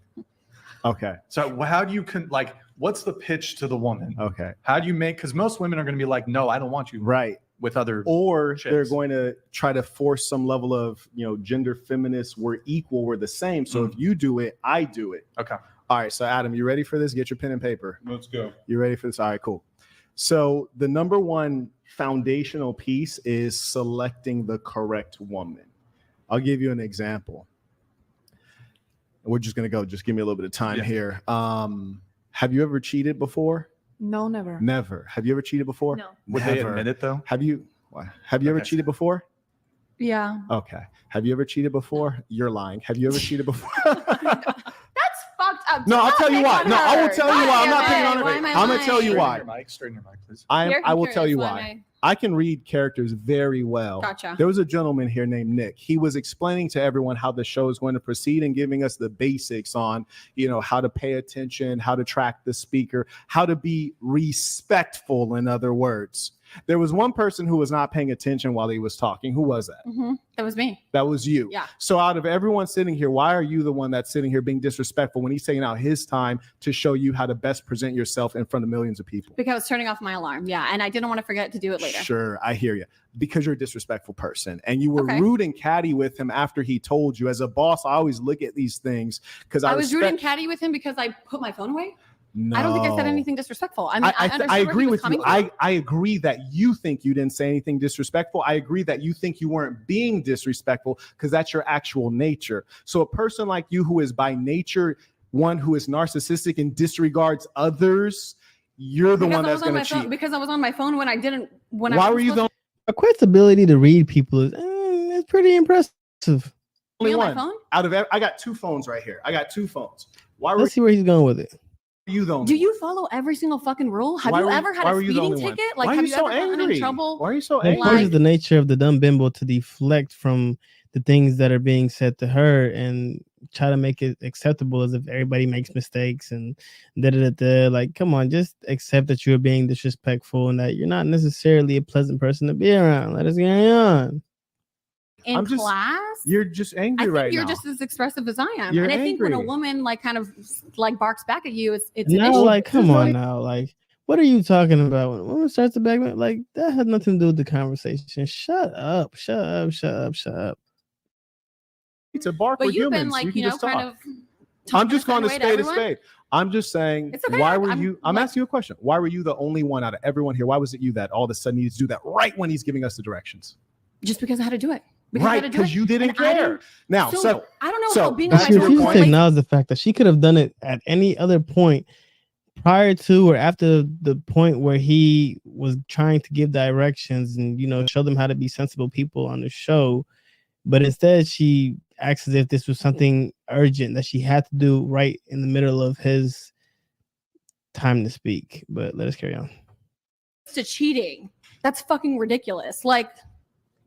Okay. So how do you what's the pitch to the woman? Okay. How do you make? Because most women are going to be like, no, I don't want you. Right. With other, or chicks. They're going to try to force some level of gender feminist. We're equal. We're the same. So if you do it, I do it. Okay. All right. So Adam, you ready for this? Get your pen and paper. Let's go. You ready for this? All right. Cool. So the number one foundational piece is selecting the correct woman. I'll give you an example. We're just gonna go. Just give me a little bit of time Yeah. here. Have you ever cheated before? No, never. Never. Have you ever cheated before? No. Would they Never. admit it though? Have you? Have you ever Okay. cheated before? Yeah. Okay. Have you ever cheated before? You're lying. Have you ever cheated before? That's fucked up. No, Do I'll not tell you pick why. on No, I will her. tell you why. I'm not Damn picking on it. her. Why am I I'm gonna tell you lying? why. Straighten your mic, please. I will tell you Why why. am I- I can read characters very well. Gotcha. There was a gentleman here named Nick. He was explaining to everyone how the show is going to proceed and giving us the basics on, how to pay attention, how to track the speaker, how to be respectful, in other words. There was one person who was not paying attention while he was talking. Who was that? That was me. That was you. Yeah. So out of everyone sitting here, why are you the one that's sitting here being disrespectful when he's taking out his time to show you how to best present yourself in front of millions of people? Because I was turning off my alarm. Yeah. And I didn't want to forget to do it later. Sure, I hear you. Because you're a disrespectful person and you were Okay. rude and catty with him after he told you. As a boss, I always look at these things because I was rude and catty with him because I put my phone away. No. I don't think I said anything disrespectful. I mean, I understood I where agree he was with you. coming from. I agree that you think you didn't say anything disrespectful. I agree that you think you weren't being disrespectful because that's your actual nature. So a person like you who is by nature one who is narcissistic and disregards others, you're the one that's going to cheat. Because I was on my phone when I didn't. When Why I were you the Quit's ability to read people is it's pretty impressive. only on my one phone? out of? I got two phones right here. I got two phones. Why were Let's see where he's going with it. you the only Do one? you follow every single fucking rule? Have Why you were you- ever had why a were you the speeding only one? ticket? Why Like, are have you you so ever gotten in angry? trouble? Why are you so Of angry? course, it's the nature of the dumb bimbo to deflect from the things that are being said to her and try to make it acceptable as if everybody makes mistakes and like, come on, just accept that you're being disrespectful and that you're not necessarily a pleasant person to be around. Let us get on. In class? You're just I angry think right you're now. just as expressive as I am. You're and I think when a angry. woman like kind of like barks back at you, it's an Now, issue. like, come on now. Like, what are you talking about? When a woman starts to back, like, that has nothing to do with the conversation. Shut up. Shut up. Shut up. Shut up. It's a bark But with you've humans. been like, you can just kind talk. of. I'm talking just going to a certain way spade a everyone. spade. I'm just saying, It's okay. why were I'm you? I'm like- asking you a question. Why were you the only one out of everyone here? Why was it you that all of a sudden needs to do that right when he's giving us the directions? Just because I had to do it. Because I Right, had to do because it. you didn't And I care. didn't- Now, so I don't know so how being back on to my your phone point. was She like, acknowledged the fact that she could have done it at any other point prior to or after the point where he was trying to give directions and, show them how to be sensible people on the show. But instead, she acts as if this was something urgent that she had to do right in the middle of his time to speak. But let us carry on. to cheating. That's fucking ridiculous. Like,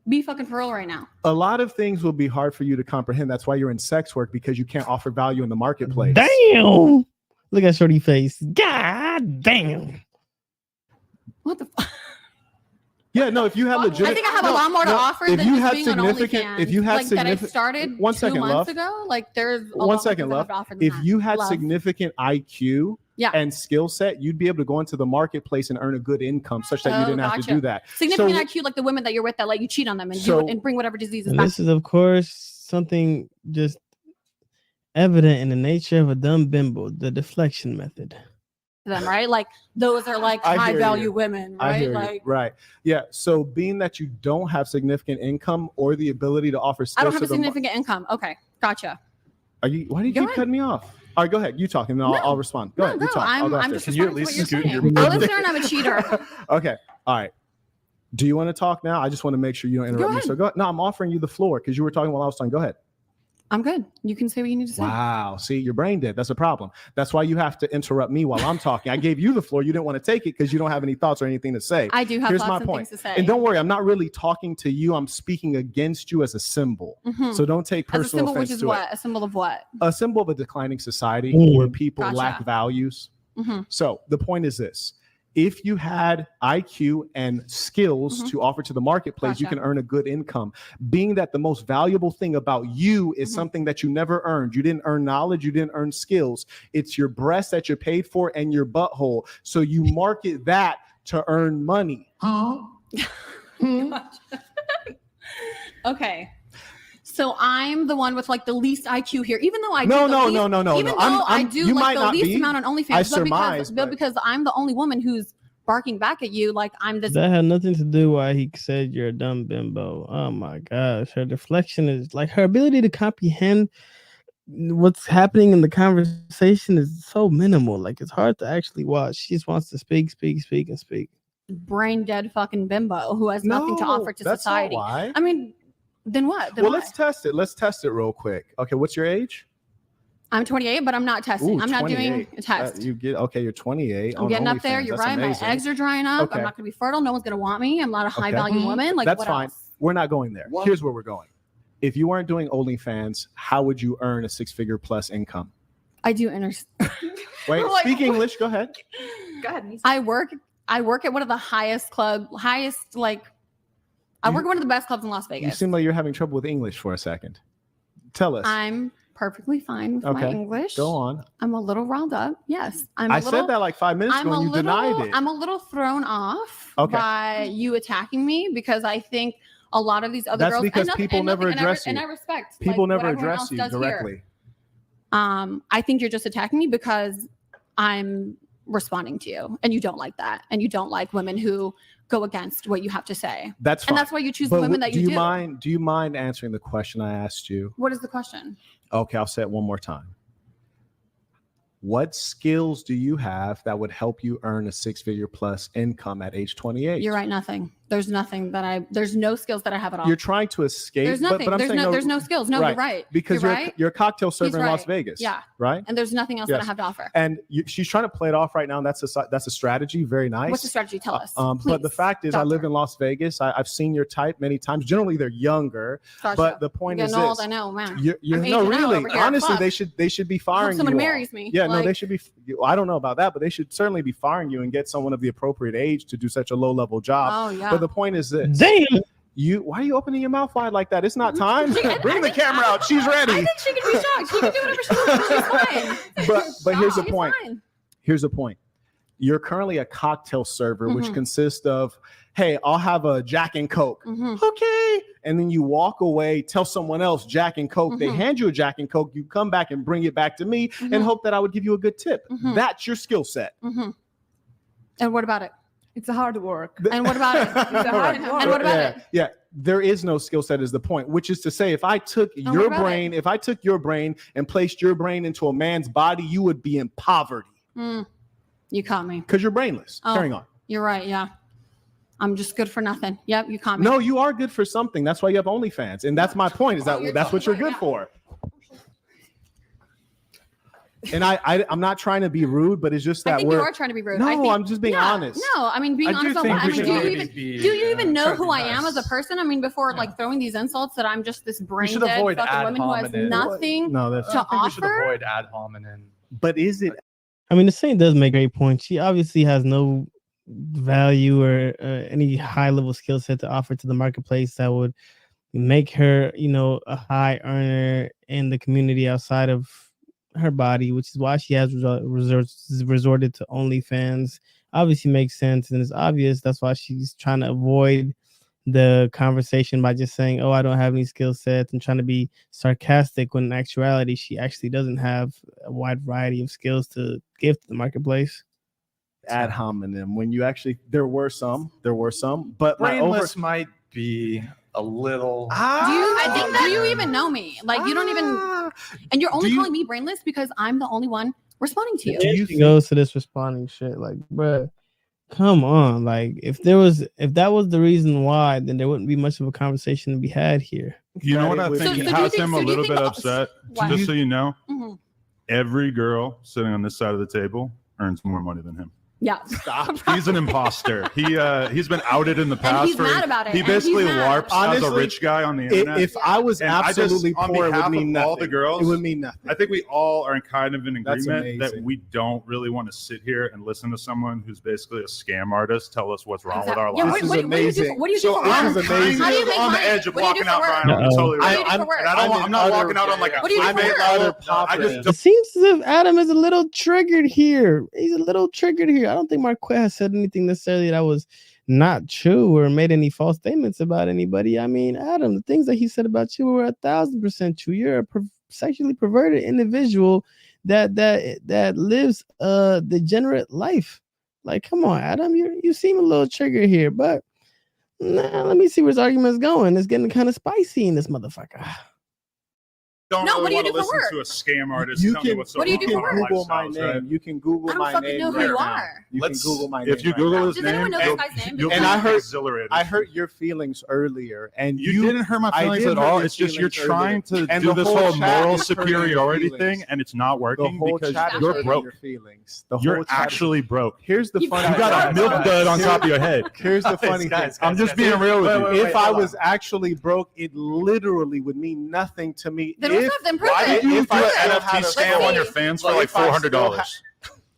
be fucking for real right now. A lot of things will be hard for you to comprehend. That's why you're in sex work, because you can't offer value in the marketplace. Damn! Look at Shorty face. God damn. What the fuck? Yeah, no, if you had legit, I think I have a lot more to offer than if you just had being on significant, OnlyFans. if you had like that I significant, started 1 2 second, months love. ago. Like there's a 1 lot second, more love. things I've offered than If that. you had Love. significant IQ Yeah. and skill set, you'd be able to go into the marketplace and earn a good income, such that you didn't have to gotcha. do that. Significant So- IQ, like the women that you're with that let you cheat on them and So- and bring whatever diseases And back. this is, of course, something just evident in the nature of a dumb bimbo, the deflection method. to them, right? Like those are like I high hear value you. women, I right? hear you. Like Right. Yeah. So being that you don't have significant income or the ability to offer skills I don't have to a the significant income. Okay, gotcha. Are you? Why do you Go keep ahead. cutting me off? All right, go ahead. You talk, and then I'll respond. Go ahead. You No, talk. I'll go I'm after. just Can you at responding to least what you're scoot your saying. butt? A listener, I'm a cheater. Okay. All right. Do you want to talk now? I just want to make sure you don't interrupt me. ahead. So go. No, I'm offering you the floor because you were talking while I was talking. Go ahead. I'm good. You can say what you need to say. Wow. See, your brain dead. That's a problem. That's why you have to interrupt me while I'm talking. I gave you the floor. You didn't want to take it because you don't have any thoughts or anything to say. I do have Here's lots my of point. things to say. And don't worry, I'm not really talking to you. I'm speaking against you as a symbol. Mhm. So don't take As a personal symbol, which offense is to what? it. A symbol of what? A symbol of a declining society Mm. where people Gotcha. lack values. Mhm. So the point is this. If you had IQ and skills Mhm. to offer to the marketplace, you Gotcha. can earn a good income. Being that the most valuable thing about you is Mhm. something that you never earned. You didn't earn knowledge, you didn't earn skills. It's your breast that you're paid for and your butthole. So you market that to earn money. Okay. So I'm the one with like the least IQ here, even though I No, do the no, least, no, no, no, even no. though I'm- I I'm- do you might like the not least be. amount on OnlyFans, I but surmise, but because I'm the only woman who's barking back at you, like I'm this. That had nothing to do why he said you're a dumb bimbo. Oh my gosh. Her deflection is like her ability to comprehend what's happening in the conversation is so minimal. Like it's hard to actually watch. She just wants to speak. Brain dead fucking bimbo who has nothing to offer to that's society. Not why. I mean, then what? Well, let's test it. Let's test it real quick. Okay, what's your age? I'm 28, but I'm not testing. I'm not doing a test. You're 28. I'm getting up there. You're right. Amazing. My eggs are drying up. Okay. I'm not going to be fertile. No one's going to want me. I'm not a high value woman. Like that's fine. Else? We're not going there. Here's where we're going. If you weren't doing OnlyFans, how would you earn a 6-figure plus income? I do understand. Wait, speak English. Go ahead. Go ahead. I work at one of the I work at one of the best clubs in Las Vegas. You seem like you're having trouble with English for a second. Tell us. I'm perfectly fine with my English. Go on. I'm a little riled up. Yes. I said that like 5 minutes ago and you denied it. I'm a little thrown off by you attacking me because I think a lot of these other girls. That's because people never address you. And I respect. People never address you directly. I think you're just attacking me because I'm responding to you and you don't like that. And you don't like women who go against what you have to say. That's fine. And that's why you choose the women that you do. Do you mind answering the question I asked you? What is the question? Okay, I'll say it one more time. What skills do you have that would help you earn a 6-figure plus income at age 28? You're right. Nothing. There's nothing there's no skills that I have at all. You're trying to escape. There's nothing. But there's no skills. No, you're right. Because you're a cocktail server in Las Vegas. Yeah. Right. And there's nothing else that I have to offer. And she's trying to play it off right now. And that's a strategy. Very nice. What's the strategy? Tell us. But the fact is, I live in Las Vegas. I've seen your type many times. Generally, they're younger. But the point is this. Old, I know, man. No, really. Honestly, they should be firing you. Someone marries me. Yeah, no, they should be. I don't know about that, but they should certainly be firing you and get someone of the appropriate age to do such a low-level job. Oh yeah. But the point is this. Damn. Why are you opening your mouth wide like that? It's not time. Bring the camera out. She's ready. I think she can be shocked. She can do whatever she wants. She's fine. But here's the point. Here's the point. You're currently a cocktail server, which consists of, hey, I'll have a Jack and Coke. Okay. And then you walk away, tell someone else Jack and Coke. They hand you a Jack and Coke. You come back and bring it back to me and hope that I would give you a good tip. That's your skill set. And what about it? It's a hard work. And what about it? It's a hard work. And what about it? Yeah. There is no skill set is the point, which is to say, if I took your brain and placed your brain into a man's body, you would be in poverty. You caught me. Because you're brainless. Carrying on. You're right. Yeah. I'm just good for nothing. Yep. You caught me. No, you are good for something. That's why you have OnlyFans. And that's my point is that's what you're good for. And I'm not trying to be rude, but it's just that I think you are trying to be rude. No, I'm just being honest. No, I mean being honest. Do you even know who I am as a person? I mean, before like throwing these insults that I'm just this brain dead fucking woman who has nothing to offer. We should avoid ad hominem. But is it? I mean, the Saint does make great points. She obviously has no value or any high level skill set to offer to the marketplace that would make her, a high earner in the community outside of her body, which is why she has resorted to OnlyFans. Obviously makes sense, and it's obvious that's why she's trying to avoid the conversation by just saying, oh, I don't have any skill sets, and trying to be sarcastic when in actuality she actually doesn't have a wide variety of skills to give to the marketplace. Ad hominem, when you actually there were some, but brainless might be a little. Do you even know me? Like you don't even, and you're only calling me brainless because I'm the only one responding to you. She goes to this responding shit, like, bruh, come on. Like, if that was the reason why, then there wouldn't be much of a conversation to be had here. You know what I think has him a little bit upset? Just so you know, every girl sitting on this side of the table earns more money than him. Yeah. Stop. He's an imposter. He's been outed in the past. And he's mad about it. He basically LARPs honestly, as a rich guy on the internet. If I was absolutely poor, it would mean nothing. All the girls, it would mean nothing. I think we all are kind of in agreement that we don't really want to sit here and listen to someone who's basically a scam artist tell us what's wrong with our lives. This is amazing. What do you do for work? This is amazing. On the edge of walking out, Brian. I'm totally right. I'm not walking out on like a. What do you do for work? It seems as if Adam is a little triggered here. He's a little triggered here. I don't think Marquette has said anything necessarily that was not true or made any false statements about anybody. I mean, Adam, the things that he said about you were 1,000% true. You're a sexually perverted individual that lives a degenerate life. Like, come on, Adam, you seem a little triggered here, but let me see where this argument's going. It's getting kind of spicy in this motherfucker. don't No, really what do you want to do for listen work? to a scam artist. You tell me can, what's What do you do for work? Google my lifestyles, name. right? You can Google I don't my fucking name know who right you now. are. You Let's- can Google my name. If you right Google now. his Does name, anyone know you'll- this guy's name? you'll And be I heard- exhilarated. I hurt your feelings earlier, and You didn't hurt my I feelings did at hurt all. your It's just you're feelings trying to And do the this whole whole chat moral is hurting your superiority feelings. thing, and it's not The working whole because chat is you're hurting broke. your feelings. The whole You're chat is- actually broke. Here's the funny. You got a Guys, milk guys, dud on top of your head. Here's the funny thing. I'm just being real with you. If I was actually broke, it literally would mean nothing to me. Then what's if, up? Then prove Why it. did you If do I an still NFT had a scam phone, on your fans for like if I still $400?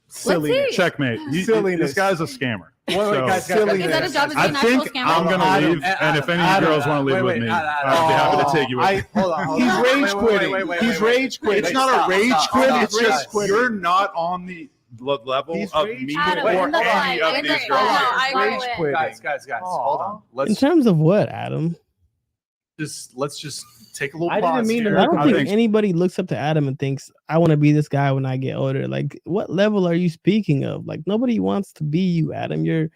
silliness. see. Checkmate. Silliness. This guy's a scammer. Wait, So, guys, silliness. Is that a job as I being an actual think scammer? I'm gonna Adam, leave, and if any Adam, girls want to live with me, I'd be happy to take you with me. Hold on. He's rage quitting. He's rage quitting. It's not a rage quit. stop, It's just stop. you're not on the level He's of rage me quitting. or Adam, that's fine. any I of agree. these No, girls. I agree. Rage quitting. Guys, hold on. In terms of what, Adam? Let's just take a little I didn't pause mean to here. I don't I think think- anybody looks up to Adam and thinks, I want to be this guy when I get older. Like, what level are you speaking of? Like, nobody wants to be you, Adam. You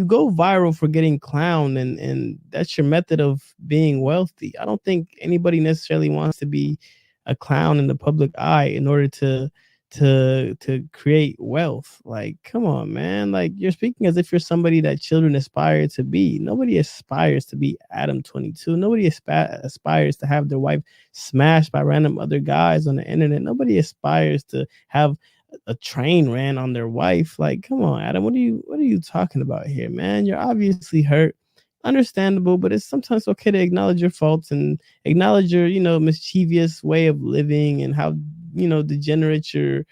go viral for getting clowned, and that's your method of being wealthy. I don't think anybody necessarily wants to be a clown in the public eye in order to create wealth. Like, come on, man. Like, you're speaking as if you're somebody that children aspire to be. Nobody aspires to be Adam 22. Nobody aspires to have their wife smashed by random other guys on the internet. Nobody aspires to have a train ran on their wife. Like, come on, Adam. What are you talking about here, man? You're obviously hurt. Understandable, but it's sometimes okay to acknowledge your faults and acknowledge your, mischievous way of living and how, degenerate your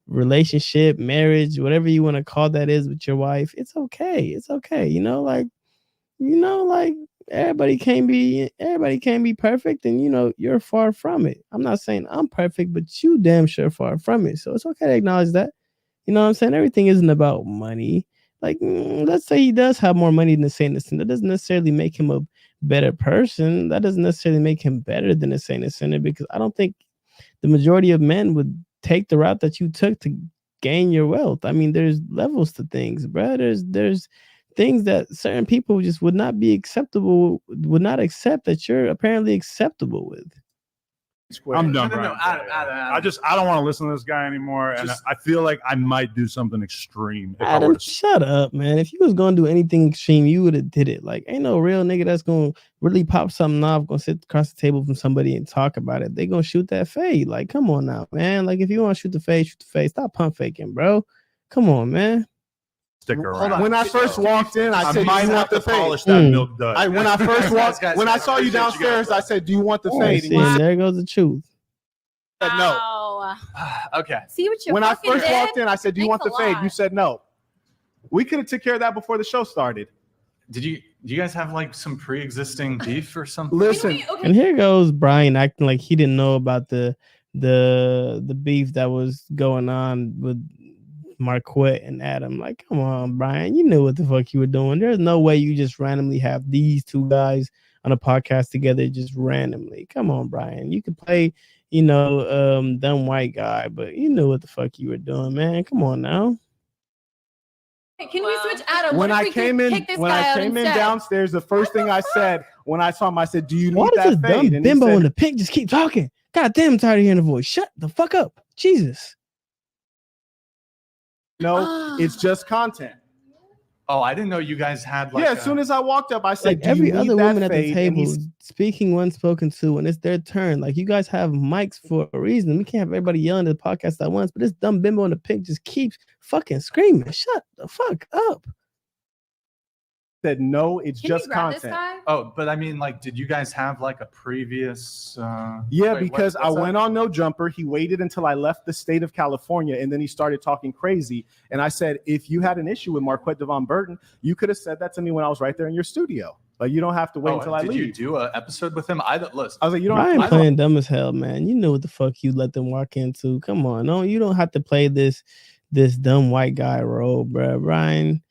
relationship, marriage, whatever you want to call that is with your wife. It's okay. It's okay. Like everybody can't be perfect, and you're far from it. I'm not saying I'm perfect, but you damn sure far from it. So it's okay to acknowledge that. You know what I'm saying? Everything isn't about money. Like, let's say he does have more money than Saint Innocent. That doesn't necessarily make him a better person. That doesn't necessarily make him better than a Saint Innocent, because I don't think the majority of men would take the route that you took to gain your wealth. I mean, there's levels to things, bro. There's things that certain people just would not accept that you're apparently acceptable with. I'm done. No, Brian. Adam. I don't want to listen to this guy anymore, and I feel like I might do something extreme. If I were Adam, to shut up, man. If you was gonna do anything extreme, you would have did it. Like, ain't no real nigga that's gonna really pop something off, gonna sit across the table from somebody and talk about it. They gonna shoot that fade. Like, come on now, man. Like, if you want to shoot the fade, shoot the fade. Stop pump faking, bro. Come on, man. stick around. When I first walked in, I said, "Do might you have want to the fade?" polish that milk dud. When I first walked, Guys, when I guys, saw you appreciate you downstairs, guys. I said, "Do you want the All fade?" right, And see, you and there goes the truth. said no. Wow. Okay. See what you When I fucking first did? walked in, I said, "Do you want Thanks the a fade?" lot. You said no. We could have took care of that before the show started. Do you guys have like some pre-existing beef or something? Listen, And here goes Brian acting like he didn't know about the beef that was going on with Marquette and Adam. Like, come on, Brian, you knew what the fuck you were doing. There's no way you just randomly have these two guys on a podcast together just randomly. Come on, Brian. You could play, dumb white guy, but you knew what the fuck you were doing, man. Come on now. Can we switch Adam? when What if I we came could in, kick this when guy I out came in instead? downstairs, the first thing I said when I saw him, I said, "Do you need Why does this that dumb fade?" And he bimbo said, in the pink just keep talking? God damn, I'm tired of hearing the voice. Shut the fuck up. Jesus. "No, it's just content." Oh, I didn't know you guys had like. Yeah, as soon as I walked up, I said, Like "Do you every need other that woman at the fade?" And table he's- speaking when spoken to, when it's their turn. Like, you guys have mics for a reason. We can't have everybody yelling at the podcast at once, but this dumb bimbo in the pink just keeps fucking screaming. Shut the fuck up. said, "No, it's Can just you grab this content." guy? Oh, but I mean, like, did you guys have like a previous? Yeah, wait, because I what's went up? on No Jumper. He waited until I left the state of California, and then he started talking crazy. And I said, "If you had an issue with Marquette Devon Burton, you could have said that to me when I was right there in your studio. Like, you don't have to wait Oh, until I did leave." you do an episode with him? I don't listen. I was like, "You don't." Brian I don't playing dumb as hell, man. You know what the fuck you let them walk into. Come on. No, you don't have to play this dumb white guy role, bro. Brian,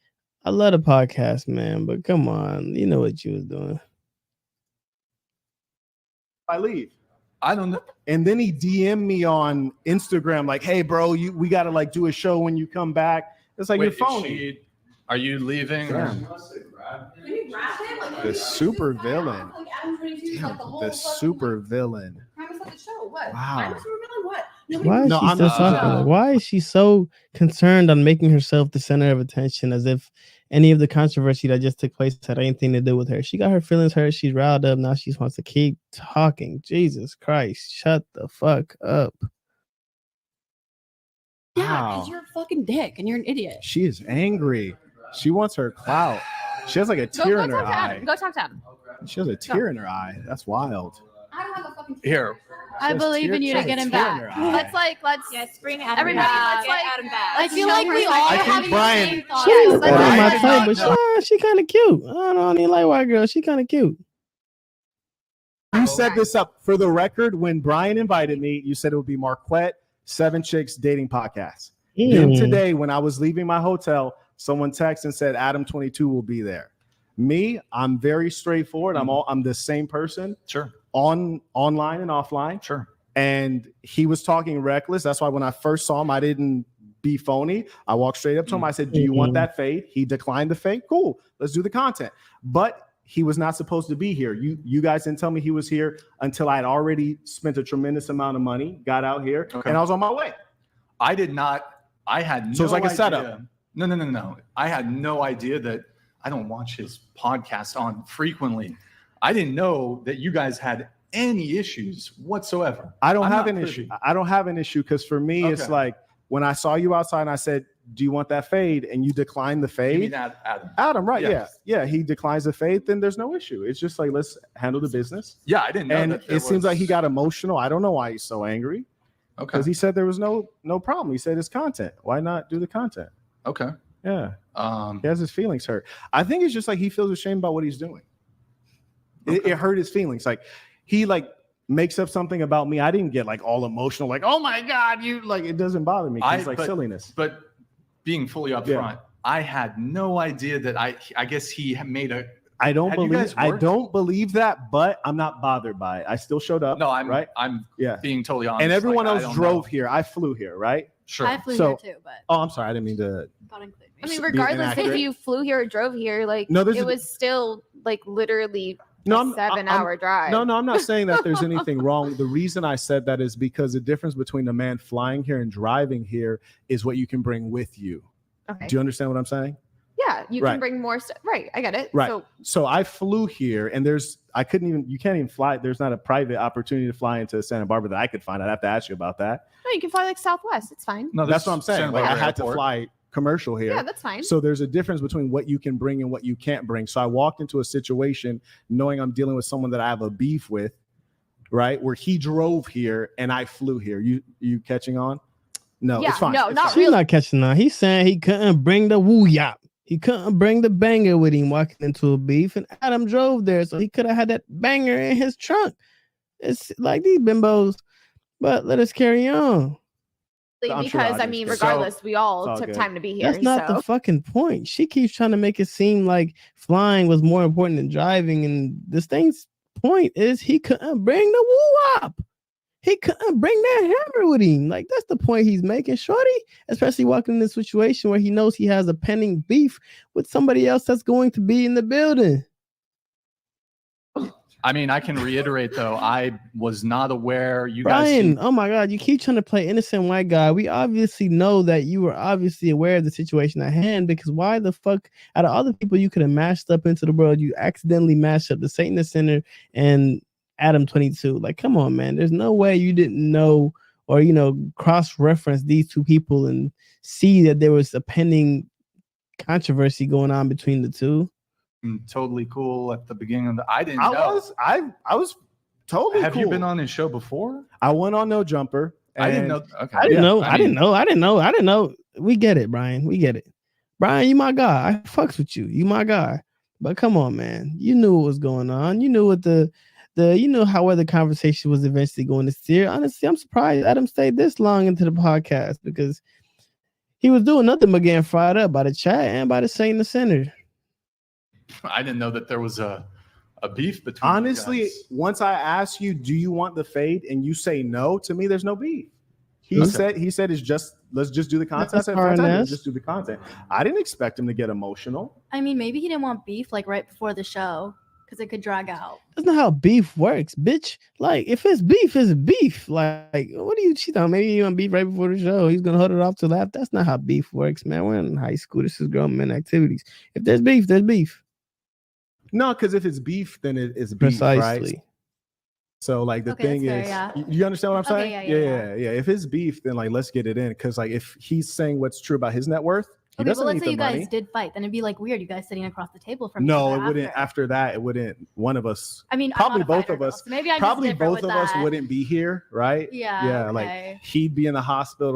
I love the podcast, man, but come on. You know what you was doing. I leave. I don't know. And then he DM'd me on Instagram, like, "Hey, bro, we gotta like do a show when you come back." It's like, Wait, you're is phony. Are you leaving? or- Damn. The super villain. Damn, the super villain. for the show. What? Wow. I'm just revealing what? Why is she still talking? Like, why is she so concerned on making herself the center of attention, as if any of the controversy that just took place had anything to do with her? She got her feelings hurt. She's riled up. Now she wants to keep talking. Jesus Christ. Shut the fuck up. Yeah, because you're a fucking dick and you're an idiot. She is angry. She wants her clout. She has like a tear in her eye. Go talk to Adam. She has a tear in her eye. That's wild. I don't have a fucking Here. I believe in you to get him back. Let's bring Adam Everybody, back. let's get Adam back. I feel like we all I have think the Brian- same thoughts. She's Yes, not my let's- type, but she kind of cute. I don't even like white girls. She kind of cute. You set this up for the record. When Brian invited me, you said it would be Marquette 7 Chicks Dating Podcast. Then today, when I was leaving my hotel, someone texted and said Adam 22 will be there. Me, I'm very straightforward. I'm the same person. Sure. Online and offline. Sure. And he was talking reckless. That's why when I first saw him, I didn't be phony. I walked straight up to him. I said, "Do you want that fade?" He declined the fade. Cool. Let's do the content. But he was not supposed to be here. You guys didn't tell me he was here until I had already spent a tremendous amount of money, got out here, and I was on my way. I did not. I had no So it's like a idea. setup. No. I had no idea that I don't watch his podcast on frequently. I didn't know that you guys had any issues whatsoever. I don't I'm have not an privy. issue. I don't have an issue because for me, it's Okay. like when I saw you outside and I said, "Do you want that fade?" and you declined the You fade. mean Adam? Adam, right? Yes. Yeah. He declines the fade. Then there's no issue. It's just like let's handle the business. Yeah, I didn't know. And that there it seems was- like he got emotional. I don't know why he's so angry. Okay. Because he said there was no problem. He said it's content. Why not do the content? Okay. Yeah. He has his feelings hurt. I think it's just like he feels ashamed about what he's doing. It hurt his feelings. Like he makes up something about me. I didn't get like all emotional, like, oh my God, you like it doesn't bother me. It's like silliness. But being fully upfront, I had no idea that I guess he had made a. I don't Have you guys believe. I worked? don't believe that, but I'm not bothered by it. I still showed up. No, I'm right. I'm Yeah. being totally honest. And everyone like, I else don't drove know. here. I flew here, right? Sure. I flew So- here too, but Oh, I'm sorry. I didn't mean to. I mean, Be regardless if inaccurate. you flew here or drove here, like No, there's it a- was still like literally No, a I'm- 7-hour drive. No, I'm not saying that there's anything wrong. The reason I said that is because the difference between a man flying here and driving here is what you can bring with you. Okay. Do you understand what I'm saying? Yeah, you Right. can bring more stuff. Right, I get it. Right. So So I flew here, and you can't even fly. There's not a private opportunity to fly into Santa Barbara that I could find. I'd have to ask you about that. no, you can fly like Southwest. It's fine. No, That's this what I'm saying. Santa Like I Barbara had to Airport. fly commercial here. Yeah, that's fine. So there's a difference between what you can bring and what you can't bring. So I walked into a situation knowing I'm dealing with someone that I have a beef with, right? Where he drove here and I flew here. You catching on? No, Yeah, it's fine. no, It's not fine. She's not catching on. He's saying he couldn't bring the woo yap. He couldn't bring the banger with him walking into a beef, and Adam drove there, so he could have had that banger in his trunk. It's like these bimbos, but let us carry on. I'm sure Because I Audrey's mean, good. regardless, we all it's all took good. time to be here. That's not so. the fucking point. She keeps trying to make it seem like flying was more important than driving, and this thing's point is he couldn't bring the woo up. He couldn't bring that hammer with him. Like that's the point he's making, shorty. Especially walking in a situation where he knows he has a pending beef with somebody else that's going to be in the building. I mean, I can reiterate though, I was not aware. You Brian, guys. oh my God, you keep trying to play innocent white guy. We obviously know that you were obviously aware of the situation at hand, because why the fuck, out of all the people you could have mashed up into the world, you accidentally mashed up the Satanist Center and Adam 22. Like, come on, man. There's no way you didn't know or, cross-reference these two people and see that there was a pending controversy going on between the two. Totally cool at the beginning of the. I didn't I know. was totally Have cool. you been on his show before? I went on No Jumper. I didn't and- know. Okay. I didn't know. I I didn't mean- know. I didn't know. We get it, Brian. We get it. Brian, you my guy. I fucks with you. You my guy. But come on, man. You knew what was going on. You knew what where the conversation was eventually going to steer. Honestly, I'm surprised Adam stayed this long into the podcast, because he was doing nothing but getting fired up by the chat and by the Saint the Center. I didn't know that there was a beef between. Honestly, you guys. once I ask you, do you want the fade, and you say no, to me, there's no beef. He Okay. said it's just let's just do the content. I That's said, fair "Fantastic, enough. let's just do the content. I didn't expect him to get emotional. I mean, maybe he didn't want beef like right before the show. because it could drag out. That's not how beef works, bitch. Like, if it's beef, it's beef. Like what do you cheat on? Maybe you want beef right before the show. He's gonna hold it off till after. That's not how beef works, man. We're in high school. This is grown men activities. If there's beef, there's beef. No, because if it's beef, then it's beef, Precisely. right? So like the Okay, thing that's is, fair, yeah. you understand what I'm Okay, saying? yeah. If it's beef, then like let's get it in. Because like if he's saying what's true about his net worth, he Okay, doesn't well, let's need say you the money. guys did fight, then it'd be like weird. You guys sitting across the table from each No, other it wouldn't. after. After that, it wouldn't. One of us. I mean, probably I'm not a both fighter, of us. girl, so maybe I'm probably just different both with of us that. wouldn't be here, right? Yeah, Yeah, okay. like he'd be in the hospital.